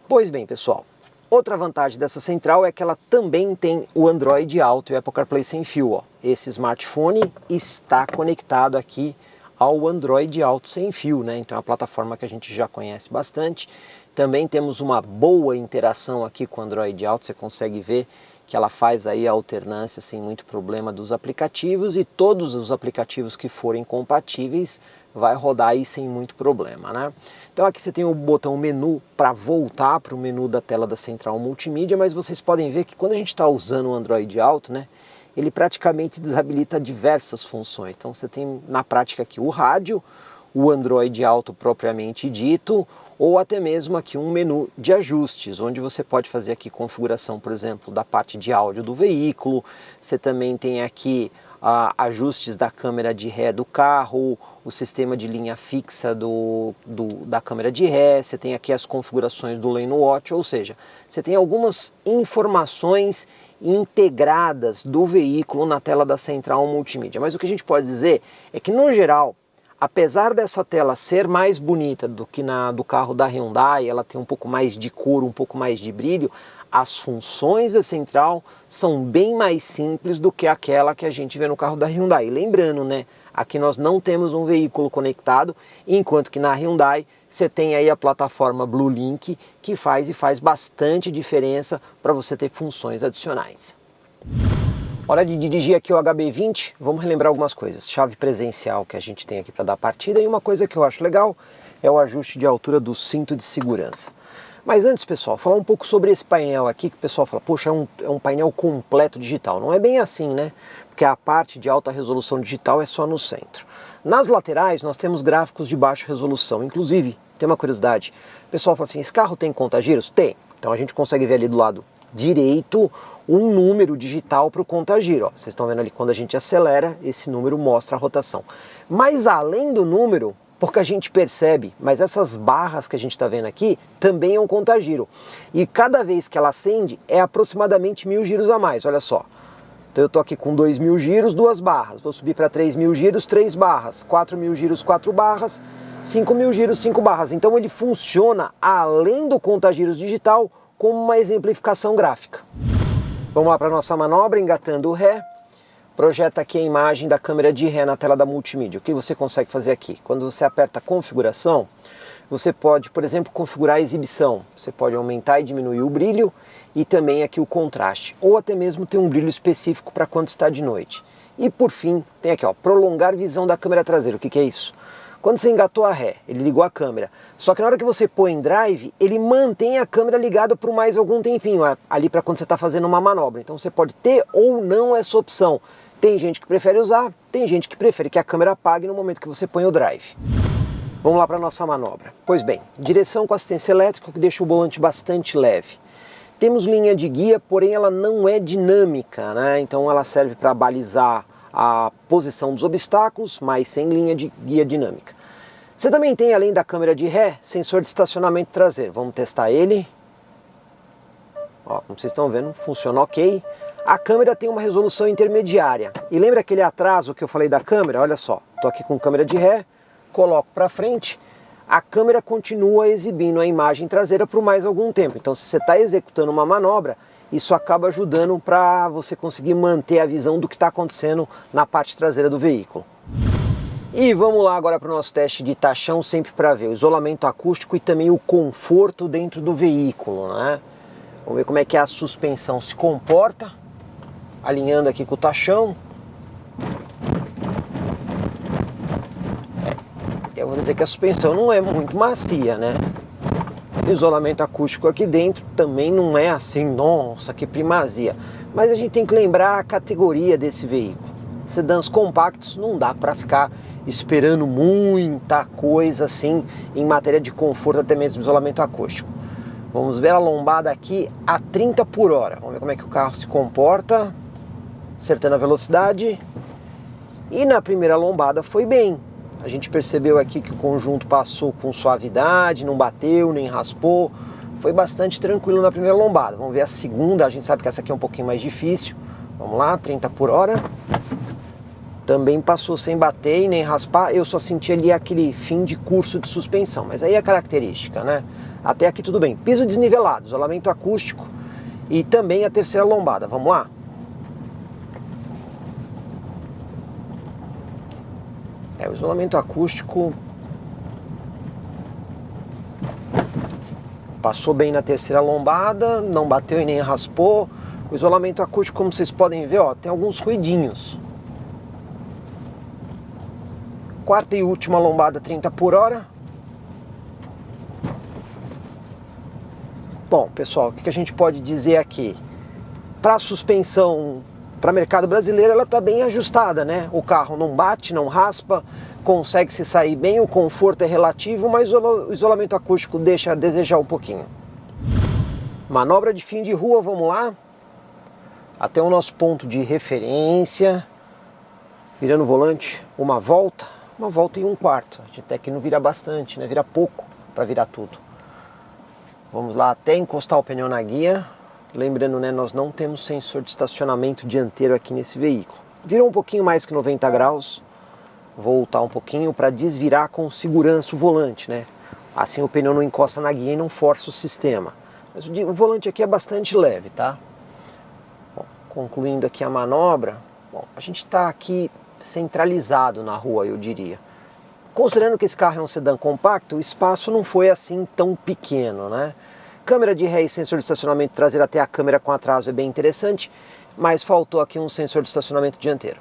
Pois bem, pessoal, outra vantagem dessa central é que ela também tem o Android Auto e o Apple CarPlay sem fio. Ó. Esse smartphone está conectado aqui ao Android Auto sem fio, né? Então é uma plataforma que a gente já conhece bastante. Também temos uma boa interação aqui com o Android Auto, você consegue ver que ela faz aí a alternância sem muito problema dos aplicativos, e todos os aplicativos que forem compatíveis vai rodar aí sem muito problema, né? Então aqui você tem o botão menu para voltar para o menu da tela da central multimídia, mas vocês podem ver que quando a gente está usando o Android Auto, né, ele praticamente desabilita diversas funções. Então você tem na prática aqui o rádio, o Android Auto propriamente dito, ou até mesmo aqui um menu de ajustes, onde você pode fazer aqui configuração, por exemplo, da parte de áudio do veículo. Você também tem aqui ajustes da câmera de ré do carro, o sistema de linha fixa da câmera de ré, você tem aqui as configurações do Lane Watch, ou seja, você tem algumas informações integradas do veículo na tela da central multimídia. Mas o que a gente pode dizer é que, no geral, apesar dessa tela ser mais bonita do que na do carro da Hyundai, ela tem um pouco mais de cor, um pouco mais de brilho, as funções da central são bem mais simples do que aquela que a gente vê no carro da Hyundai. Lembrando, né, aqui nós não temos um veículo conectado, enquanto que na Hyundai você tem aí a plataforma BlueLink que faz bastante diferença para você ter funções adicionais. Hora de dirigir aqui o HB20, vamos relembrar algumas coisas. Chave presencial que a gente tem aqui para dar partida, e uma coisa que eu acho legal é o ajuste de altura do cinto de segurança. Mas antes, pessoal, falar um pouco sobre esse painel aqui, que o pessoal fala, poxa, é um painel completo digital. Não é bem assim, né? Porque a parte de alta resolução digital é só no centro. Nas laterais nós temos gráficos de baixa resolução. Inclusive, tem uma curiosidade, o pessoal fala assim, esse carro tem contagiros? Tem. Então a gente consegue ver ali do lado direito um número digital para o contagiro. Vocês estão vendo ali, quando a gente acelera, esse número mostra a rotação. Mas além do número, porque a gente percebe, mas essas barras que a gente está vendo aqui também é um contagiro. E cada vez que ela acende é aproximadamente 1000 giros a mais, olha só. Então eu estou aqui com 2000 giros, 2 barras. Vou subir para 3000 giros, 3 barras. 4000 giros, 4 barras. 5000 giros, 5 barras. Então ele funciona, além do contagiros digital, como uma exemplificação gráfica. Vamos lá para a nossa manobra, engatando o ré. Projeta aqui a imagem da câmera de ré na tela da multimídia. O que você consegue fazer aqui? Quando você aperta configuração, você pode, por exemplo, configurar a exibição. Você pode aumentar e diminuir o brilho e também aqui o contraste. Ou até mesmo ter um brilho específico para quando está de noite. E por fim, tem aqui, ó, prolongar visão da câmera traseira. O que é isso? Quando você engatou a ré, ele ligou a câmera. Só que na hora que você põe em drive, ele mantém a câmera ligada por mais algum tempinho, ali para quando você está fazendo uma manobra. Então você pode ter ou não essa opção. Tem gente que prefere usar, tem gente que prefere que a câmera apague no momento que você põe o drive. Vamos lá para a nossa manobra. Pois bem, direção com assistência elétrica, que deixa o volante bastante leve. Temos linha de guia, porém ela não é dinâmica, né? Então ela serve para balizar a posição dos obstáculos, mas sem linha de guia dinâmica. Você também tem, além da câmera de ré, sensor de estacionamento traseiro. Vamos testar ele. Ó, como vocês estão vendo, funciona ok. A câmera tem uma resolução intermediária. E lembra aquele atraso que eu falei da câmera? Olha só, estou aqui com câmera de ré, coloco para frente, a câmera continua exibindo a imagem traseira por mais algum tempo. Então se você está executando uma manobra, isso acaba ajudando para você conseguir manter a visão do que está acontecendo na parte traseira do veículo. E vamos lá agora para o nosso teste de tachão, sempre para ver o isolamento acústico e também o conforto dentro do veículo, né? Vamos ver como é que a suspensão se comporta, alinhando aqui com o tachão. Eu vou dizer que a suspensão não é muito macia, né? O isolamento acústico aqui dentro também não é assim, nossa, que primazia. Mas a gente tem que lembrar a categoria desse veículo. Sedãs compactos não dá para ficar esperando muita coisa assim em matéria de conforto, até mesmo de isolamento acústico. Vamos ver a lombada aqui a 30 por hora. Vamos ver como é que o carro se comporta, acertando a velocidade. E na primeira lombada foi bem. A gente percebeu aqui que o conjunto passou com suavidade, não bateu, nem raspou. Foi bastante tranquilo na primeira lombada. Vamos ver a segunda, a gente sabe que essa aqui é um pouquinho mais difícil. Vamos lá, 30 por hora. Também passou sem bater e nem raspar. Eu só senti ali aquele fim de curso de suspensão, mas aí é característica, né? Até aqui tudo bem. Piso desnivelado, isolamento acústico e também a terceira lombada. Vamos lá? O isolamento acústico passou bem na terceira lombada, não bateu e nem raspou. O isolamento acústico, como vocês podem ver, ó, tem alguns ruidinhos. Quarta e última lombada, 30 por hora. Bom, pessoal, o que a gente pode dizer aqui? Para a suspensão, para o mercado brasileiro, ela está bem ajustada, né? O carro não bate, não raspa, consegue se sair bem, o conforto é relativo, mas o isolamento acústico deixa a desejar um pouquinho. Manobra de fim de rua, vamos lá. Até o nosso ponto de referência. Virando o volante, uma volta e 1/4. A gente até que não vira bastante, né? Vira pouco para virar tudo. Vamos lá até encostar o pneu na guia. Lembrando, né, nós não temos sensor de estacionamento dianteiro aqui nesse veículo. Virou um pouquinho mais que 90 graus. Voltar um pouquinho para desvirar com segurança o volante, né? Assim o pneu não encosta na guia e não força o sistema. Mas o volante aqui é bastante leve, tá? Bom, concluindo aqui a manobra. Bom, a gente está aqui centralizado na rua, eu diria. Considerando que esse carro é um sedã compacto, o espaço não foi assim tão pequeno, né? Câmera de ré e sensor de estacionamento traseiro até a câmera com atraso é bem interessante, mas faltou aqui um sensor de estacionamento dianteiro.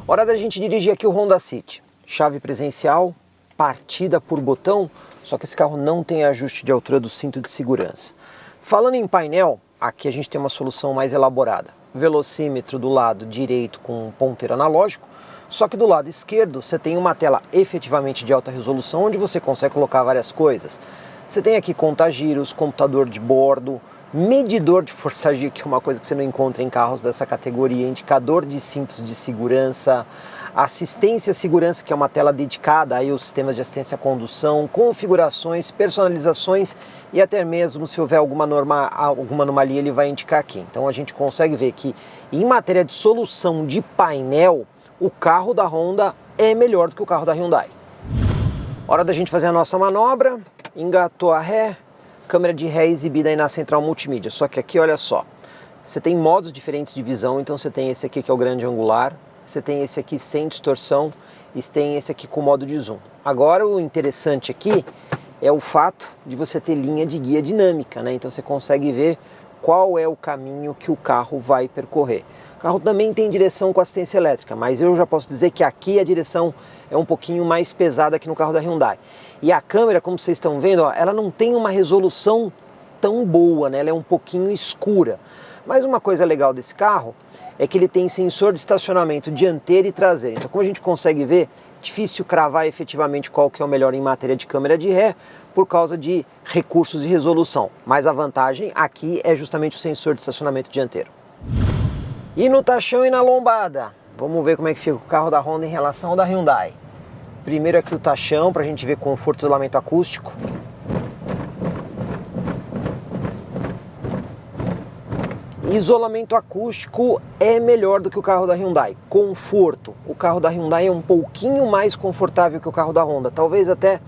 Hora da gente dirigir aqui o Honda City. Chave presencial, partida por botão, só que esse carro não tem ajuste de altura do cinto de segurança. Falando em painel, aqui a gente tem uma solução mais elaborada. Velocímetro do lado direito com um ponteiro analógico, só que do lado esquerdo você tem uma tela efetivamente de alta resolução onde você consegue colocar várias coisas. Você tem aqui conta-giros, computador de bordo, medidor de força G, que é uma coisa que você não encontra em carros dessa categoria, indicador de cintos de segurança, assistência à segurança, que é uma tela dedicada aí aos sistemas de assistência à condução, configurações, personalizações e até mesmo se houver alguma anomalia ele vai indicar aqui. Então a gente consegue ver que em matéria de solução de painel, o carro da Honda é melhor do que o carro da Hyundai. Hora da gente fazer a nossa manobra, engatou a ré, câmera de ré exibida aí na central multimídia, só que aqui olha só, você tem modos diferentes de visão, então você tem esse aqui que é o grande angular, você tem esse aqui sem distorção e tem esse aqui com modo de zoom. Agora o interessante aqui é o fato de você ter linha de guia dinâmica, né? Então você consegue ver qual é o caminho que o carro vai percorrer. O carro também tem direção com assistência elétrica, mas eu já posso dizer que aqui a direção é um pouquinho mais pesada que no carro da Hyundai. E a câmera, como vocês estão vendo, ó, ela não tem uma resolução tão boa, né? Ela é um pouquinho escura. Mas uma coisa legal desse carro é que ele tem sensor de estacionamento dianteiro e traseiro. Então, como a gente consegue ver, difícil cravar efetivamente qual que é o melhor em matéria de câmera de ré por causa de recursos de resolução. Mas a vantagem aqui é justamente o sensor de estacionamento dianteiro. E no tachão e na lombada? Vamos ver como é que fica o carro da Honda em relação ao da Hyundai. Primeiro aqui o tachão, para a gente ver conforto e isolamento acústico. Isolamento acústico é melhor do que o carro da Hyundai. Conforto, o carro da Hyundai é um pouquinho mais confortável que o carro da Honda. Talvez até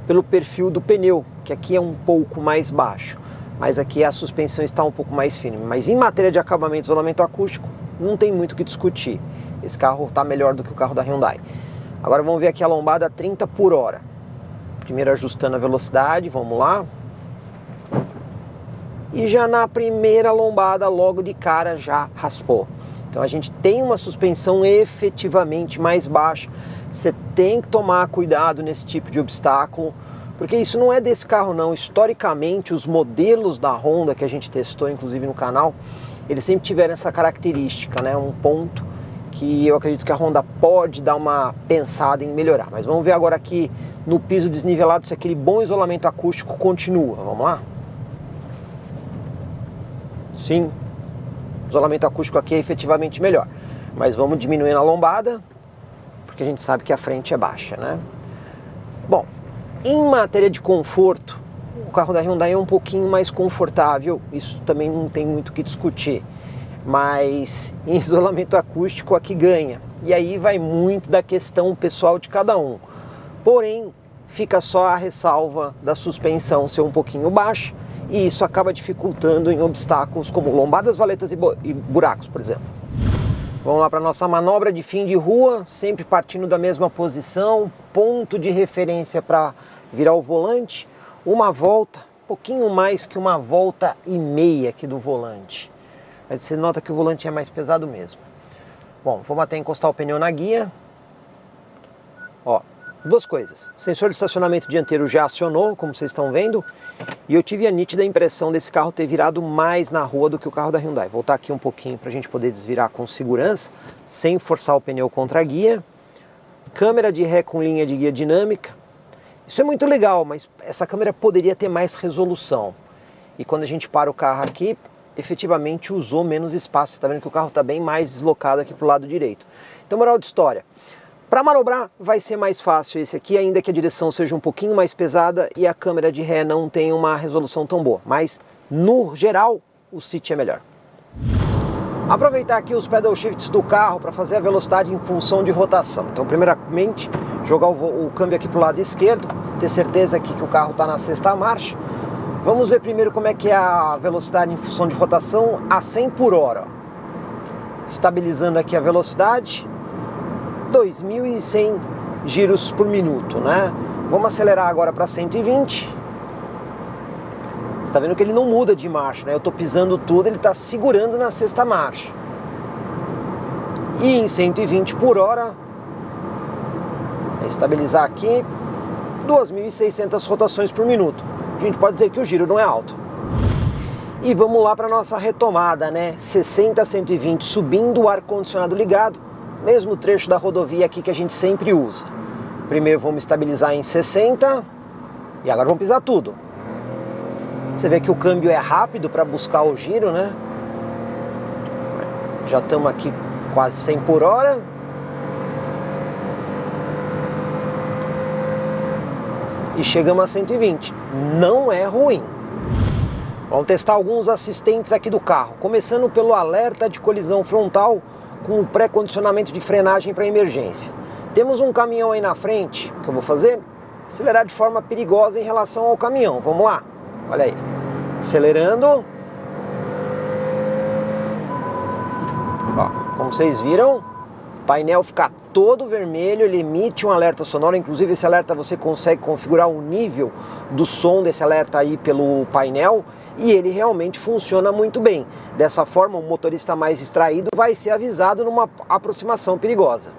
pelo perfil do pneu, que aqui é um pouco mais baixo. Mas aqui a suspensão está um pouco mais firme. Mas em matéria de acabamento e isolamento acústico, não tem muito o que discutir. Esse carro está melhor do que o carro da Hyundai. Agora vamos ver aqui a lombada a 30 por hora. Primeiro ajustando a velocidade, vamos lá. E já na primeira lombada, logo de cara, já raspou. Então a gente tem uma suspensão efetivamente mais baixa. Você tem que tomar cuidado nesse tipo de obstáculo, porque isso não é desse carro não. Historicamente, os modelos da Honda que a gente testou, inclusive no canal, eles sempre tiveram essa característica, né? Um ponto que eu acredito que a Honda pode dar uma pensada em melhorar. Mas vamos ver agora aqui no piso desnivelado se aquele bom isolamento acústico continua. Vamos lá? Sim, o isolamento acústico aqui é efetivamente melhor. Mas vamos diminuir a lombada, porque a gente sabe que a frente é baixa, né? Bom, em matéria de conforto, o carro da Hyundai é um pouquinho mais confortável, isso também não tem muito o que discutir. Mas em isolamento acústico aqui ganha. E aí vai muito da questão pessoal de cada um. Porém, fica só a ressalva da suspensão ser um pouquinho baixa, e isso acaba dificultando em obstáculos como lombadas, valetas e buracos, por exemplo. Vamos lá para a nossa manobra de fim de rua, sempre partindo da mesma posição, ponto de referência para virar o volante, uma volta, um pouquinho mais que uma volta e meia aqui do volante. Mas você nota que o volante é mais pesado mesmo. Bom, vamos até encostar o pneu na guia. Ó, duas coisas. Sensor de estacionamento dianteiro já acionou, como vocês estão vendo. E eu tive a nítida impressão desse carro ter virado mais na rua do que o carro da Hyundai. Vou voltar aqui um pouquinho para a gente poder desvirar com segurança, sem forçar o pneu contra a guia. Câmera de ré com linha de guia dinâmica. Isso é muito legal, mas essa câmera poderia ter mais resolução. E quando a gente para o carro aqui, efetivamente usou menos espaço. Você está vendo que o carro está bem mais deslocado aqui para o lado direito. Então, moral de história. Para manobrar vai ser mais fácil esse aqui, ainda que a direção seja um pouquinho mais pesada e a câmera de ré não tenha uma resolução tão boa. Mas, no geral, o City é melhor. Aproveitar aqui os pedal shifts do carro para fazer a velocidade em função de rotação. Então, primeiramente, jogar o câmbio aqui para o lado esquerdo, ter certeza aqui que o carro está na sexta marcha. Vamos ver primeiro como é que é a velocidade em função de rotação a 100 por hora. Estabilizando aqui a velocidade, 2.100 giros por minuto, né? Vamos acelerar agora para 120. Você está vendo que ele não muda de marcha, né? Eu estou pisando tudo, ele está segurando na sexta marcha. E em 120 por hora, vou estabilizar aqui, 2.600 rotações por minuto. A gente pode dizer que o giro não é alto. E vamos lá para a nossa retomada, né? 60 a 120 subindo, o ar-condicionado ligado, mesmo trecho da rodovia aqui que a gente sempre usa. Primeiro vamos estabilizar em 60 e agora vamos pisar tudo. Você vê que o câmbio é rápido para buscar o giro, né? Já estamos aqui quase 100 por hora. E chegamos a 120. Não é ruim. Vamos testar alguns assistentes aqui do carro. Começando pelo alerta de colisão frontal com o pré-condicionamento de frenagem para emergência. Temos um caminhão aí na frente, que eu vou fazer, acelerar de forma perigosa em relação ao caminhão. Vamos lá, olha aí, acelerando. Ó, como vocês viram, o painel fica todo vermelho, ele emite um alerta sonoro, inclusive esse alerta você consegue configurar o nível do som desse alerta aí pelo painel, e ele realmente funciona muito bem. Dessa forma, o motorista mais distraído vai ser avisado numa aproximação perigosa.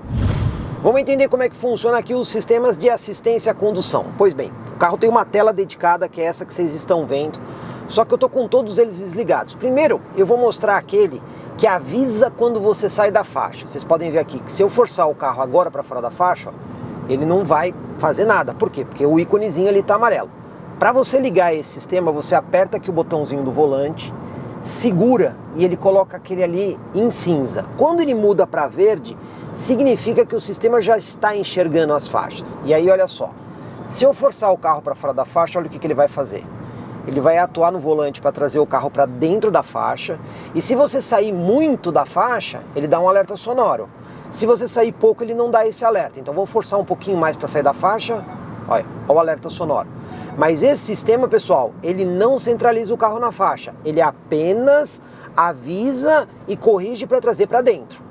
Vamos entender como é que funciona aqui os sistemas de assistência à condução. Pois bem, o carro tem uma tela dedicada, que é essa que vocês estão vendo, só que eu estou com todos eles desligados. Primeiro, eu vou mostrar aquele que avisa quando você sai da faixa. Vocês podem ver aqui que se eu forçar o carro agora para fora da faixa, ó, ele não vai fazer nada. Por quê? Porque o íconezinho ali está amarelo. Para você ligar esse sistema, você aperta aqui o botãozinho do volante, segura e ele coloca aquele ali em cinza. Quando ele muda para verde, significa que o sistema já está enxergando as faixas. E aí olha só, se eu forçar o carro para fora da faixa, olha o que ele vai fazer. Ele vai atuar no volante para trazer o carro para dentro da faixa, e se você sair muito da faixa, ele dá um alerta sonoro. Se você sair pouco, ele não dá esse alerta. Então vou forçar um pouquinho mais para sair da faixa, olha o alerta sonoro. Mas esse sistema, pessoal, ele não centraliza o carro na faixa, ele apenas avisa e corrige para trazer para dentro.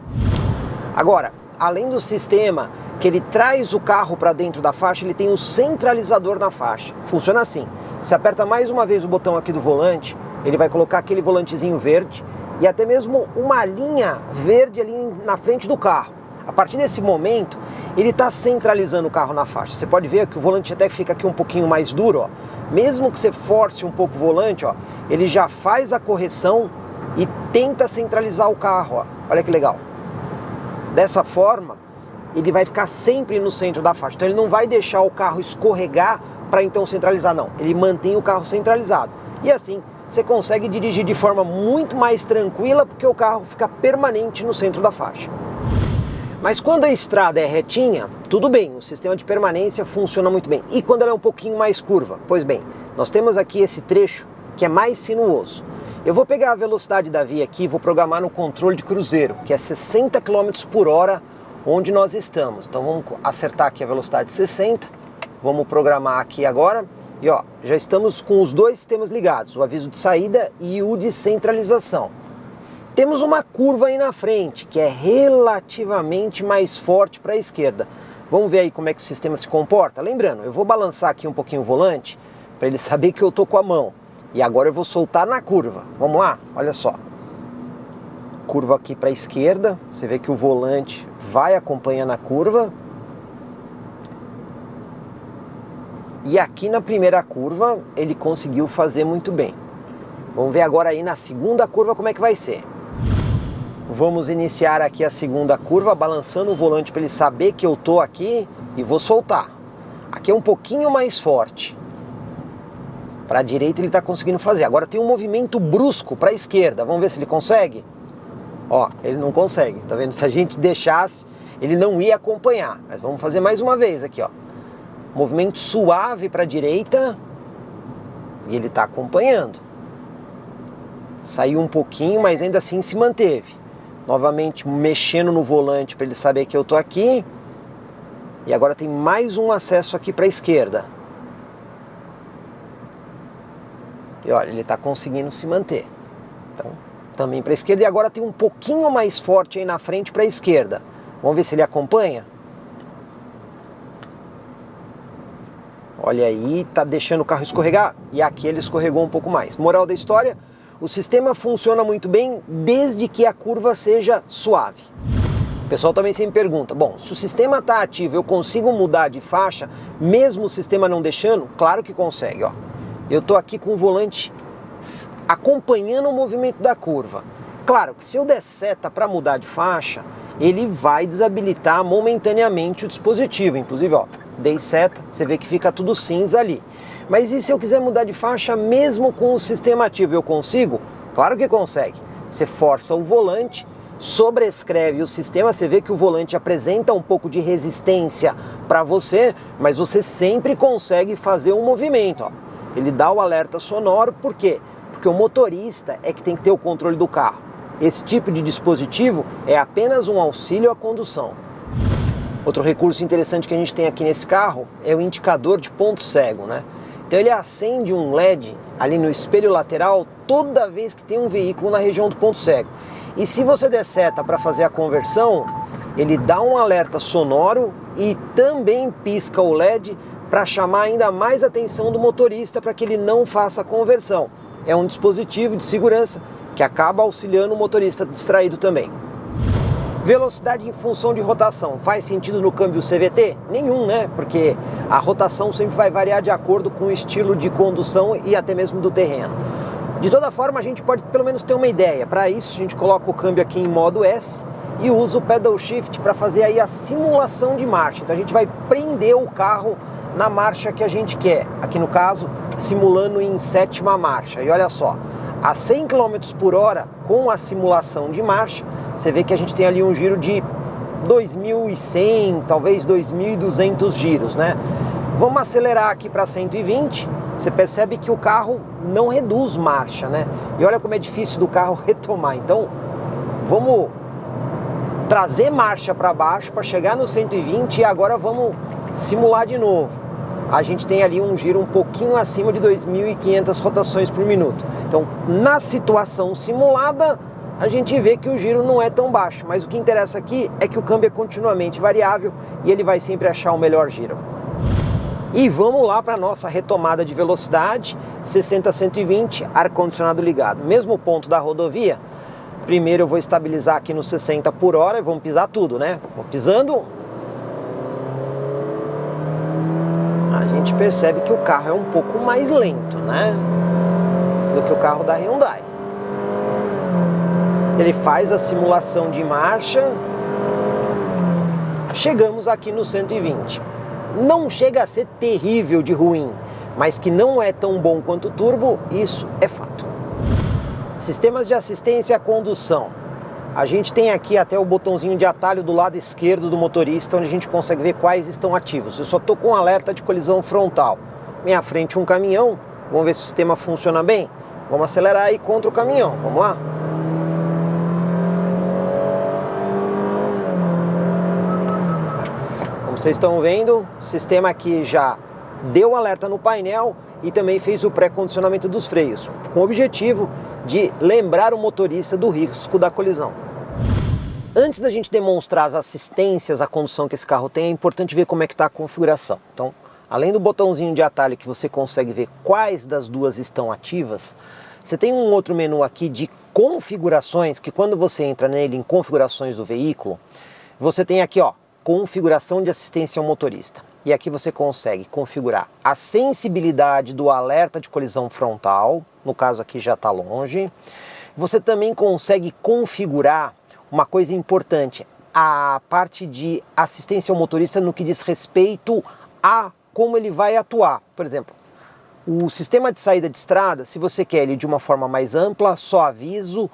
Agora, além do sistema que ele traz o carro para dentro da faixa, ele tem o centralizador na faixa. Funciona assim, você aperta mais uma vez o botão aqui do volante, ele vai colocar aquele volantezinho verde e até mesmo uma linha verde ali na frente do carro. A partir desse momento, ele está centralizando o carro na faixa. Você pode ver que o volante até fica aqui um pouquinho mais duro, ó. Mesmo que você force um pouco o volante, ó, ele já faz a correção e tenta centralizar o carro, ó. Olha que legal. Dessa forma, ele vai ficar sempre no centro da faixa. Então ele não vai deixar o carro escorregar para então centralizar, não. Ele mantém o carro centralizado. E assim, você consegue dirigir de forma muito mais tranquila, porque o carro fica permanente no centro da faixa. Mas quando a estrada é retinha, tudo bem, o sistema de permanência funciona muito bem. E quando ela é um pouquinho mais curva? Pois bem, nós temos aqui esse trecho que é mais sinuoso. Eu vou pegar a velocidade da via aqui e vou programar no controle de cruzeiro, que é 60 km por hora onde nós estamos. Então vamos acertar aqui a velocidade de 60, vamos programar aqui agora. E ó, já estamos com os dois sistemas ligados, o aviso de saída e o de centralização. Temos uma curva aí na frente, que é relativamente mais forte para a esquerda. Vamos ver aí como é que o sistema se comporta? Lembrando, eu vou balançar aqui um pouquinho o volante, para ele saber que eu estou com a mão. E agora eu vou soltar na curva. Vamos lá? Olha só. Curva aqui para a esquerda, você vê que o volante vai acompanhando a curva. E aqui na primeira curva, ele conseguiu fazer muito bem. Vamos ver agora aí na segunda curva como é que vai ser. Vamos iniciar aqui a segunda curva, balançando o volante para ele saber que eu estou aqui e vou soltar. Aqui é um pouquinho mais forte. Para a direita ele está conseguindo fazer. Agora tem um movimento brusco para a esquerda. Vamos ver se ele consegue. Ó, ele não consegue. Tá vendo? Se a gente deixasse, ele não ia acompanhar. Mas vamos fazer mais uma vez aqui, ó. Movimento suave para a direita. E ele está acompanhando. Saiu um pouquinho, mas ainda assim se manteve. Novamente mexendo no volante para ele saber que eu tô aqui. E agora tem mais um acesso aqui para a esquerda. E olha, ele está conseguindo se manter. Então, também para a esquerda. E agora tem um pouquinho mais forte aí na frente para a esquerda. Vamos ver se ele acompanha. Olha aí, tá deixando o carro escorregar, e aqui ele escorregou um pouco mais. Moral da história, o sistema funciona muito bem desde que a curva seja suave. O pessoal também sempre pergunta, bom, se o sistema está ativo, eu consigo mudar de faixa, mesmo o sistema não deixando? Claro que consegue, ó. Eu estou aqui com o volante acompanhando o movimento da curva. Claro que se eu der seta para mudar de faixa, ele vai desabilitar momentaneamente o dispositivo. Inclusive, ó, dei seta, você vê que fica tudo cinza ali. Mas e se eu quiser mudar de faixa mesmo com o sistema ativo, eu consigo? Claro que consegue. Você força o volante, sobrescreve o sistema, você vê que o volante apresenta um pouco de resistência para você, mas você sempre consegue fazer um movimento, ó. Ele dá o alerta sonoro, por quê? Porque o motorista é que tem que ter o controle do carro. Esse tipo de dispositivo é apenas um auxílio à condução. Outro recurso interessante que a gente tem aqui nesse carro é o indicador de ponto cego, né? Então ele acende um LED ali no espelho lateral toda vez que tem um veículo na região do ponto cego. E se você der seta para fazer a conversão, ele dá um alerta sonoro e também pisca o LED para chamar ainda mais a atenção do motorista para que ele não faça a conversão. É um dispositivo de segurança que acaba auxiliando o motorista distraído também. Velocidade em função de rotação. Faz sentido no câmbio CVT? Nenhum, né? Porque a rotação sempre vai variar de acordo com o estilo de condução e até mesmo do terreno. De toda forma, a gente pode pelo menos ter uma ideia. Para isso, a gente coloca o câmbio aqui em modo S e usa o pedal shift para fazer aí a simulação de marcha. Então a gente vai prender o carro na marcha que a gente quer. Aqui no caso, simulando em 7ª marcha. E olha só, a 100 km por hora, com a simulação de marcha, você vê que a gente tem ali um giro de 2.100, talvez 2.200 giros, né? Vamos acelerar aqui para 120, você percebe que o carro não reduz marcha, né? E olha como é difícil do carro retomar. Então, vamos trazer marcha para baixo para chegar no 120 e agora vamos simular de novo. A gente tem ali um giro um pouquinho acima de 2.500 rotações por minuto. Então, na situação simulada, a gente vê que o giro não é tão baixo, mas o que interessa aqui é que o câmbio é continuamente variável e ele vai sempre achar o melhor giro. E vamos lá para a nossa retomada de velocidade, 60 a 120, ar-condicionado ligado. Mesmo ponto da rodovia, primeiro eu vou estabilizar aqui no 60 por hora e vamos pisar tudo, né? Vou pisando. A gente percebe que o carro é um pouco mais lento, né? Do que o carro da Hyundai. Ele faz a simulação de marcha. Chegamos aqui no 120. Não chega a ser terrível de ruim, mas que não é tão bom quanto o turbo, isso é fato. Sistemas de assistência à condução. A gente tem aqui até o botãozinho de atalho do lado esquerdo do motorista, onde a gente consegue ver quais estão ativos. Eu só estou com um alerta de colisão frontal. Minha frente um caminhão, vamos ver se o sistema funciona bem. Vamos acelerar aí contra o caminhão, vamos lá? Como vocês estão vendo, o sistema aqui já deu alerta no painel e também fez o pré-condicionamento dos freios, com o objetivo de lembrar o motorista do risco da colisão. Antes da gente demonstrar as assistências à condução que esse carro tem, é importante ver como é que está a configuração. Então, além do botãozinho de atalho que você consegue ver quais das duas estão ativas, você tem um outro menu aqui de configurações, que quando você entra nele em configurações do veículo, você tem aqui, ó, configuração de assistência ao motorista. E aqui você consegue configurar a sensibilidade do alerta de colisão frontal, no caso aqui já está longe. Você também consegue configurar uma coisa importante, a parte de assistência ao motorista no que diz respeito a como ele vai atuar. Por exemplo, o sistema de saída de estrada, se você quer ele de uma forma mais ampla, só aviso,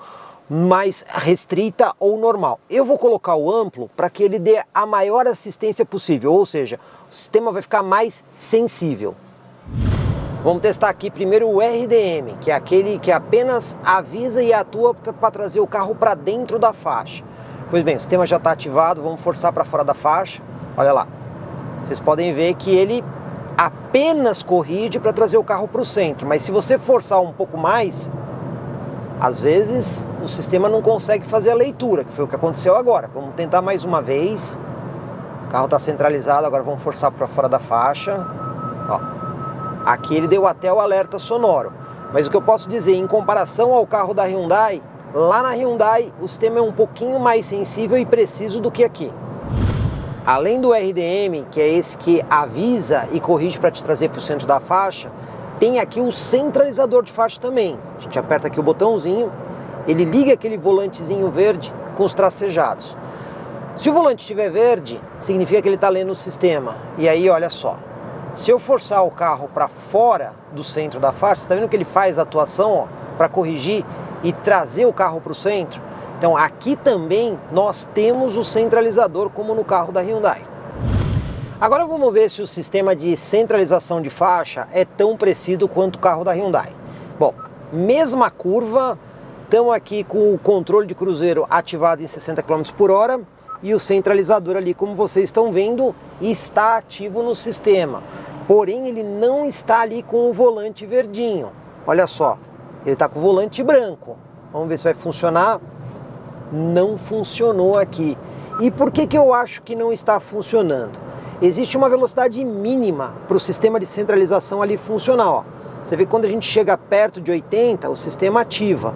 mais restrita ou normal. Eu vou colocar o amplo para que ele dê a maior assistência possível, ou seja, o sistema vai ficar mais sensível. Vamos testar aqui primeiro o RDM, que é aquele que apenas avisa e atua para trazer o carro para dentro da faixa. Pois bem, o sistema já está ativado, vamos forçar para fora da faixa. Olha lá, vocês podem ver que ele apenas corrige para trazer o carro para o centro, mas se você forçar um pouco mais, às vezes o sistema não consegue fazer a leitura, que foi o que aconteceu agora. Vamos tentar mais uma vez. O carro está centralizado, agora vamos forçar para fora da faixa. Ó. Aqui ele deu até o alerta sonoro. Mas o que eu posso dizer, em comparação ao carro da Hyundai, lá na Hyundai o sistema é um pouquinho mais sensível e preciso do que aqui. Além do RDM, que é esse que avisa e corrige para te trazer para o centro da faixa, tem aqui o centralizador de faixa também. A gente aperta aqui o botãozinho, ele liga aquele volantezinho verde com os tracejados. Se o volante estiver verde, significa que ele está lendo o sistema. E aí, olha só, se eu forçar o carro para fora do centro da faixa, você está vendo que ele faz a atuação para corrigir e trazer o carro para o centro? Então aqui também nós temos o centralizador como no carro da Hyundai. Agora vamos ver se o sistema de centralização de faixa é tão preciso quanto o carro da Hyundai. Bom, mesma curva, estamos aqui com o controle de cruzeiro ativado em 60 km por hora e o centralizador ali, como vocês estão vendo, está ativo no sistema. Porém, ele não está ali com o volante verdinho. Olha só, ele está com o volante branco. Vamos ver se vai funcionar. Não funcionou aqui. E por que eu acho que não está funcionando? Existe uma velocidade mínima para o sistema de centralização ali funcionar. Ó. Você vê que quando a gente chega perto de 80, o sistema ativa.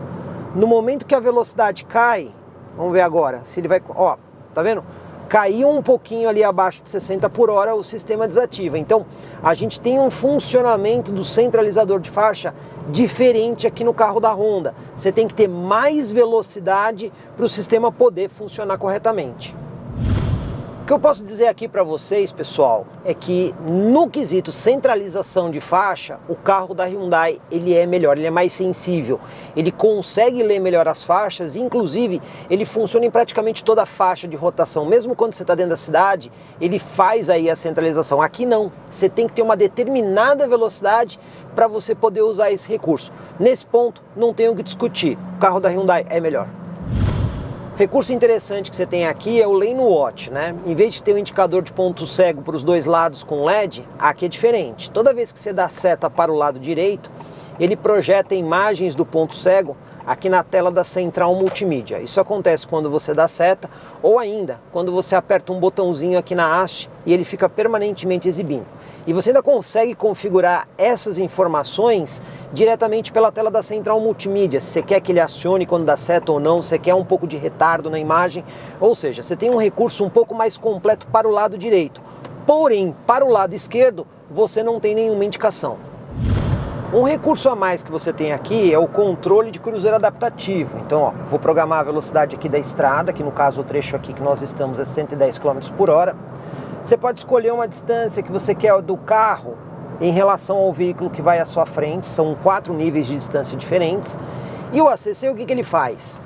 No momento que a velocidade cai, vamos ver agora, se ele vai... Ó, tá vendo? Caiu um pouquinho ali abaixo de 60 por hora, o sistema desativa. Então, a gente tem um funcionamento do centralizador de faixa diferente aqui no carro da Honda. Você tem que ter mais velocidade para o sistema poder funcionar corretamente. O que eu posso dizer aqui para vocês, pessoal, é que no quesito centralização de faixa, o carro da Hyundai ele é melhor, ele é mais sensível, ele consegue ler melhor as faixas, inclusive ele funciona em praticamente toda a faixa de rotação, mesmo quando você está dentro da cidade, ele faz aí a centralização. Aqui não, você tem que ter uma determinada velocidade para você poder usar esse recurso. Nesse ponto, não tem o que discutir, o carro da Hyundai é melhor. Recurso interessante que você tem aqui é o Lane Watch, né? Em vez de ter um indicador de ponto cego para os dois lados com LED, aqui é diferente. Toda vez que você dá seta para o lado direito, ele projeta imagens do ponto cego aqui na tela da central multimídia. Isso acontece quando você dá seta ou ainda quando você aperta um botãozinho aqui na haste e ele fica permanentemente exibindo. E você ainda consegue configurar essas informações diretamente pela tela da central multimídia. Se você quer que ele acione quando dá seta ou não, se você quer um pouco de retardo na imagem. Ou seja, você tem um recurso um pouco mais completo para o lado direito. Porém, para o lado esquerdo, você não tem nenhuma indicação. Um recurso a mais que você tem aqui é o controle de cruzeiro adaptativo. Então, ó, vou programar a velocidade aqui da estrada, que no caso o trecho aqui que nós estamos é 110 km por hora. Você pode escolher uma distância que você quer do carro em relação ao veículo que vai à sua frente. São 4 níveis de distância diferentes. E o ACC, o que ele faz?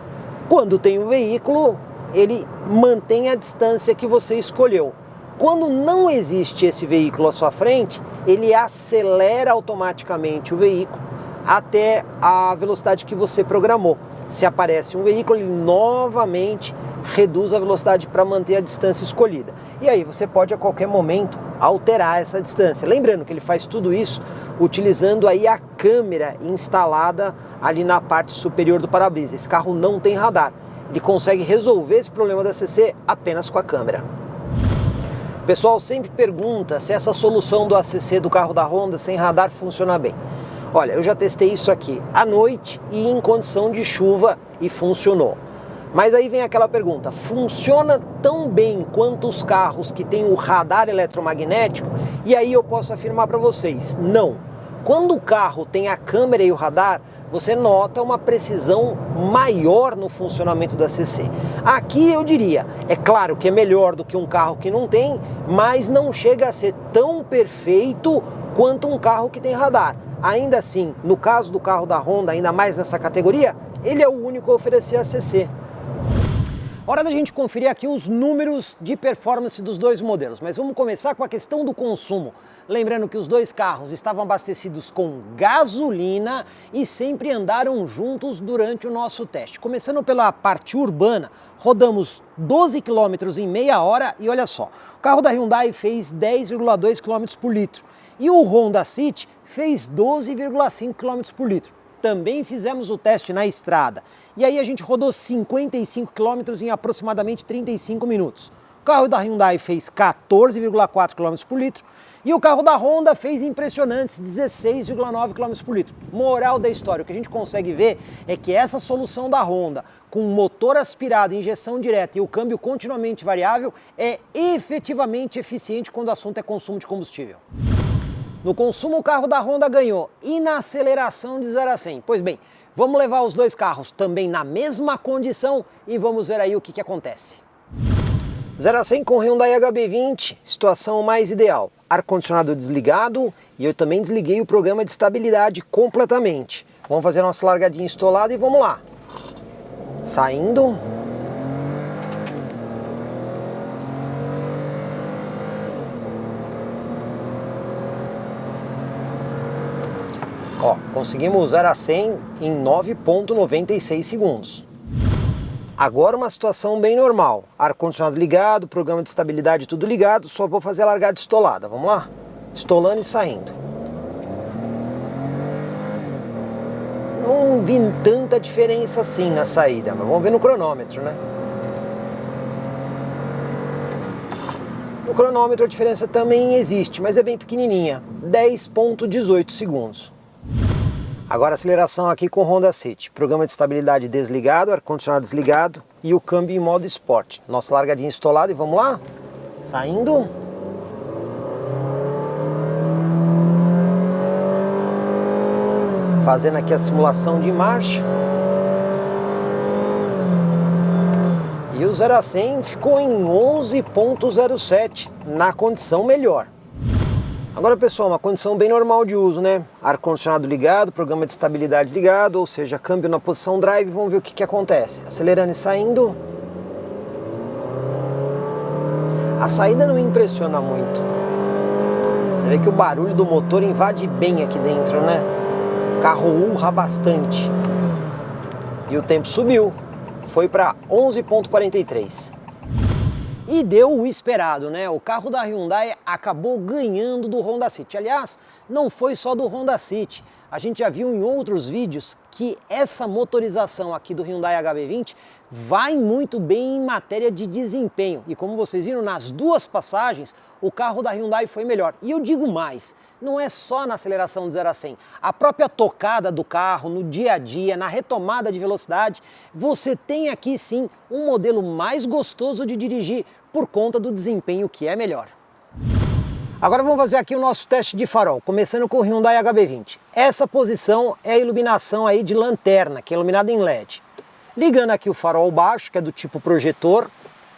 Quando tem um veículo, ele mantém a distância que você escolheu. Quando não existe esse veículo à sua frente, ele acelera automaticamente o veículo até a velocidade que você programou. Se aparece um veículo, ele novamente reduz a velocidade para manter a distância escolhida. E aí você pode a qualquer momento alterar essa distância. Lembrando que ele faz tudo isso utilizando aí a câmera instalada ali na parte superior do para-brisa. Esse carro não tem radar. Ele consegue resolver esse problema da ACC apenas com a câmera. O pessoal sempre pergunta se essa solução do ACC do carro da Honda sem radar funciona bem. Olha, eu já testei isso aqui à noite e em condição de chuva e funcionou. Mas aí vem aquela pergunta, funciona tão bem quanto os carros que têm o radar eletromagnético? E aí eu posso afirmar para vocês, não. Quando o carro tem a câmera e o radar, você nota uma precisão maior no funcionamento do ACC. Aqui eu diria, é claro que é melhor do que um carro que não tem, mas não chega a ser tão perfeito quanto um carro que tem radar. Ainda assim, no caso do carro da Honda, ainda mais nessa categoria, ele é o único a oferecer ACC. Hora da gente conferir aqui os números de performance dos dois modelos, mas vamos começar com a questão do consumo. Lembrando que os dois carros estavam abastecidos com gasolina e sempre andaram juntos durante o nosso teste. Começando pela parte urbana, rodamos 12 km em meia hora e olha só, o carro da Hyundai fez 10,2 km por litro e o Honda City fez 12,5 km por litro. Também fizemos o teste na estrada. E aí a gente rodou 55 km em aproximadamente 35 minutos. O carro da Hyundai fez 14,4 km por litro E o carro da Honda fez impressionantes 16,9 km por litro. Moral da história, o que a gente consegue ver é que essa solução da Honda, com motor aspirado, injeção direta e o câmbio continuamente variável, é efetivamente eficiente quando o assunto é consumo de combustível. No consumo o carro da Honda ganhou e na aceleração de 0 a 100. Pois bem, vamos levar os dois carros também na mesma condição e vamos ver aí o que acontece. 0 a 100 com o Hyundai HB20, situação mais ideal. Ar-condicionado desligado e eu também desliguei o programa de estabilidade completamente. Vamos fazer nossa largadinha estolada e vamos lá. Saindo. Ó, conseguimos 0 a 100 em 9,96 segundos. Agora uma situação bem normal, ar-condicionado ligado, programa de estabilidade tudo ligado, só vou fazer a largada estolada, vamos lá? Estolando e saindo. Não vi tanta diferença assim na saída, mas vamos ver no cronômetro, né? No cronômetro a diferença também existe, mas é bem pequenininha, 10,18 segundos. Agora aceleração aqui com Honda City, programa de estabilidade desligado, ar-condicionado desligado e o câmbio em modo Sport. Nossa largadinha estolada e vamos lá? Saindo. Fazendo aqui a simulação de marcha. E o 0 a 100 ficou em 11,07 na condição melhor. Agora pessoal, uma condição bem normal de uso, né? Ar-condicionado ligado, programa de estabilidade ligado, ou seja, câmbio na posição drive, vamos ver o que acontece. Acelerando e saindo. A saída não me impressiona muito. Você vê que o barulho do motor invade bem aqui dentro, né? O carro urra bastante. E o tempo subiu, foi para 11,43. E deu o esperado, né? O carro da Hyundai acabou ganhando do Honda City. Aliás, não foi só do Honda City. A gente já viu em outros vídeos que essa motorização aqui do Hyundai HB20 vai muito bem em matéria de desempenho. E como vocês viram, nas duas passagens, o carro da Hyundai foi melhor. E eu digo mais, não é só na aceleração de 0 a 100. A própria tocada do carro, no dia a dia, na retomada de velocidade, você tem aqui sim um modelo mais gostoso de dirigir por conta do desempenho que é melhor. Agora vamos fazer aqui o nosso teste de farol, começando com o Hyundai HB20. Essa posição é a iluminação aí de lanterna, que é iluminada em LED. Ligando aqui o farol baixo, que é do tipo projetor,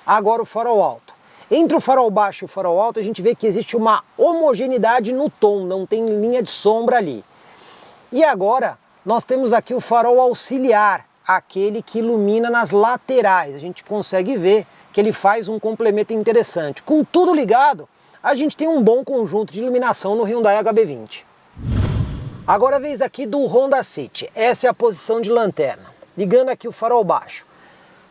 agora o farol alto. Entre o farol baixo e o farol alto a gente vê que existe uma homogeneidade no tom, não tem linha de sombra ali. E agora nós temos aqui o farol auxiliar, aquele que ilumina nas laterais. A gente consegue ver que ele faz um complemento interessante. Com tudo ligado, a gente tem um bom conjunto de iluminação no Hyundai HB20. Agora a vez aqui do Honda City, essa é a posição de lanterna. Ligando aqui o farol baixo.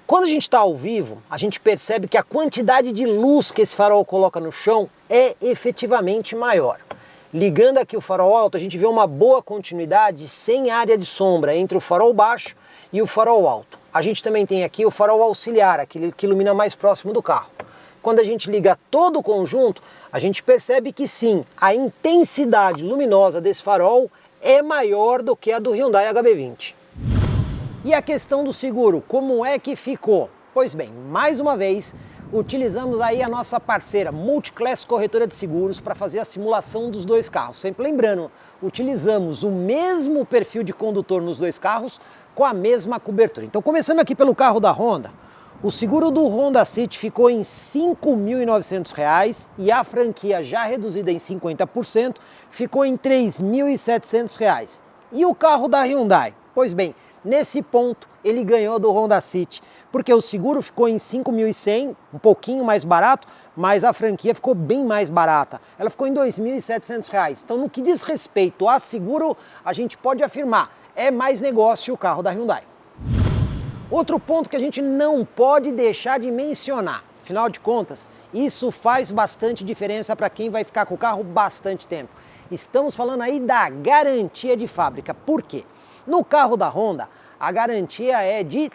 Quando a gente está ao vivo, a gente percebe que a quantidade de luz que esse farol coloca no chão é efetivamente maior. Ligando aqui o farol alto, a gente vê uma boa continuidade sem área de sombra entre o farol baixo e o farol alto. A gente também tem aqui o farol auxiliar, aquele que ilumina mais próximo do carro. Quando a gente liga todo o conjunto, a gente percebe que sim, a intensidade luminosa desse farol é maior do que a do Hyundai HB20. E a questão do seguro, como é que ficou? Pois bem, mais uma vez, utilizamos aí a nossa parceira Multiclass Corretora de Seguros para fazer a simulação dos dois carros. Sempre lembrando, utilizamos o mesmo perfil de condutor nos dois carros com a mesma cobertura. Então, começando aqui pelo carro da Honda, o seguro do Honda City ficou em R$ 5.900 e a franquia já reduzida em 50% ficou em R$ 3.700. E o carro da Hyundai? Pois bem, nesse ponto ele ganhou do Honda City, porque o seguro ficou em 5.100, um pouquinho mais barato, mas a franquia ficou bem mais barata. Ela ficou em R$ 2.700. Então, no que diz respeito a seguro, a gente pode afirmar, é mais negócio o carro da Hyundai. Outro ponto que a gente não pode deixar de mencionar, afinal de contas, isso faz bastante diferença para quem vai ficar com o carro bastante tempo. Estamos falando aí da garantia de fábrica. Por quê? No carro da Honda, a garantia é de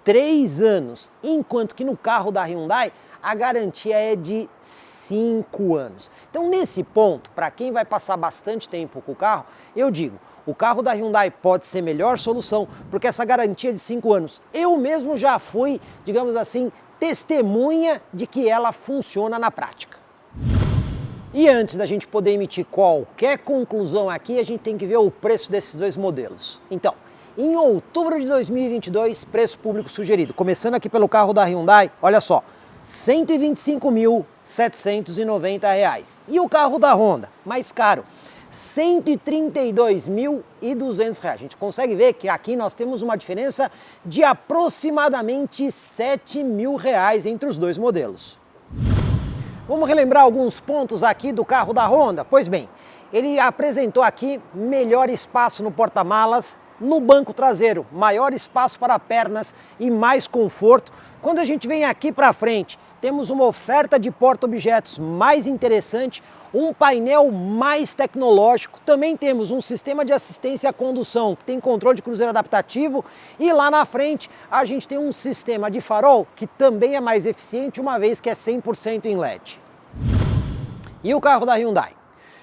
3 anos, enquanto que no carro da Hyundai a garantia é de 5 anos. Então nesse ponto, para quem vai passar bastante tempo com o carro, eu digo, o carro da Hyundai pode ser a melhor solução, porque essa garantia de 5 anos, eu mesmo já fui, digamos assim, testemunha de que ela funciona na prática. E antes da gente poder emitir qualquer conclusão aqui, a gente tem que ver o preço desses dois modelos. Então, em outubro de 2022, preço público sugerido, começando aqui pelo carro da Hyundai, olha só, R$ 125.790. E o carro da Honda, mais caro, R$ 132.200. A gente consegue ver que aqui nós temos uma diferença de aproximadamente R$ 7.000 entre os dois modelos. Vamos relembrar alguns pontos aqui do carro da Honda? Pois bem, ele apresentou aqui melhor espaço no porta-malas, no banco traseiro, maior espaço para pernas e mais conforto. Quando a gente vem aqui para frente, temos uma oferta de porta-objetos mais interessante, um painel mais tecnológico, também temos um sistema de assistência à condução, que tem controle de cruzeiro adaptativo, e lá na frente a gente tem um sistema de farol que também é mais eficiente, uma vez que é 100% em LED. E o carro da Hyundai?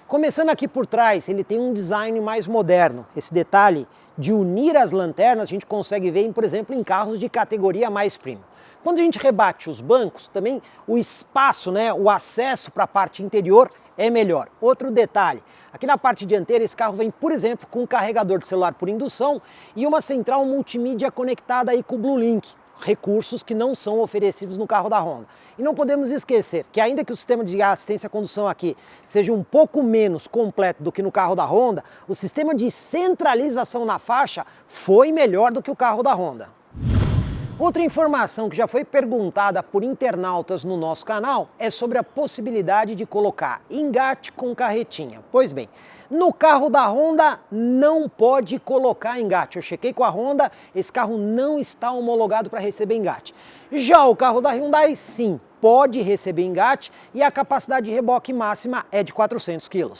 Começando aqui por trás, ele tem um design mais moderno. Esse detalhe de unir as lanternas a gente consegue ver, por exemplo, em carros de categoria mais premium. Quando a gente rebate os bancos, também o espaço, o acesso para a parte interior é melhor. Outro detalhe, aqui na parte dianteira esse carro vem, por exemplo, com um carregador de celular por indução e uma central multimídia conectada aí com o BlueLink, recursos que não são oferecidos no carro da Honda. E não podemos esquecer que ainda que o sistema de assistência à condução aqui seja um pouco menos completo do que no carro da Honda, o sistema de centralização na faixa foi melhor do que o carro da Honda. Outra informação que já foi perguntada por internautas no nosso canal é sobre a possibilidade de colocar engate com carretinha. Pois bem, no carro da Honda não pode colocar engate. Eu chequei com a Honda, esse carro não está homologado para receber engate. Já o carro da Hyundai, sim, pode receber engate e a capacidade de reboque máxima é de 400 kg.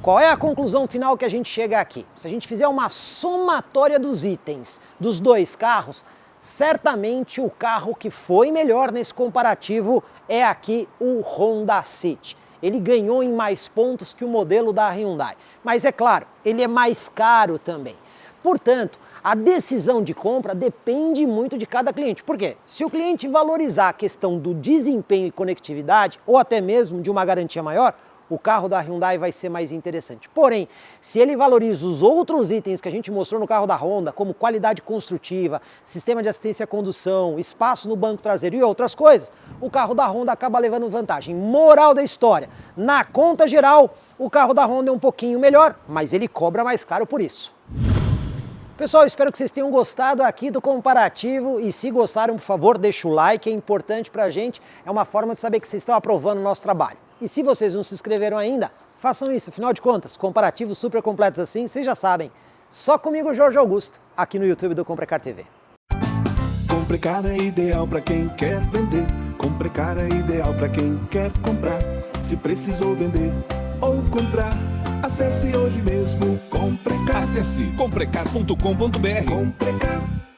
Qual é a conclusão final que a gente chega aqui? Se a gente fizer uma somatória dos itens dos dois carros, certamente o carro que foi melhor nesse comparativo é aqui o Honda City. Ele ganhou em mais pontos que o modelo da Hyundai. Mas é claro, ele é mais caro também. Portanto, a decisão de compra depende muito de cada cliente. Por quê? Se o cliente valorizar a questão do desempenho e conectividade, ou até mesmo de uma garantia maior, o carro da Hyundai vai ser mais interessante. Porém, se ele valoriza os outros itens que a gente mostrou no carro da Honda, como qualidade construtiva, sistema de assistência à condução, espaço no banco traseiro e outras coisas, o carro da Honda acaba levando vantagem. Moral da história, na conta geral, o carro da Honda é um pouquinho melhor, mas ele cobra mais caro por isso. Pessoal, espero que vocês tenham gostado aqui do comparativo e se gostaram, por favor, deixa o like, é importante pra gente, é uma forma de saber que vocês estão aprovando o nosso trabalho. E se vocês não se inscreveram ainda, façam isso, afinal de contas, comparativos super completos assim, vocês já sabem. Só comigo, Jorge Augusto, aqui no YouTube do Comprecar TV.
Comprecar é ideal para quem quer vender. Comprecar é ideal para quem quer comprar. Se precisou vender ou comprar, acesse hoje mesmo Comprecar.
Acesse comprecar.com.br.
Comprecar.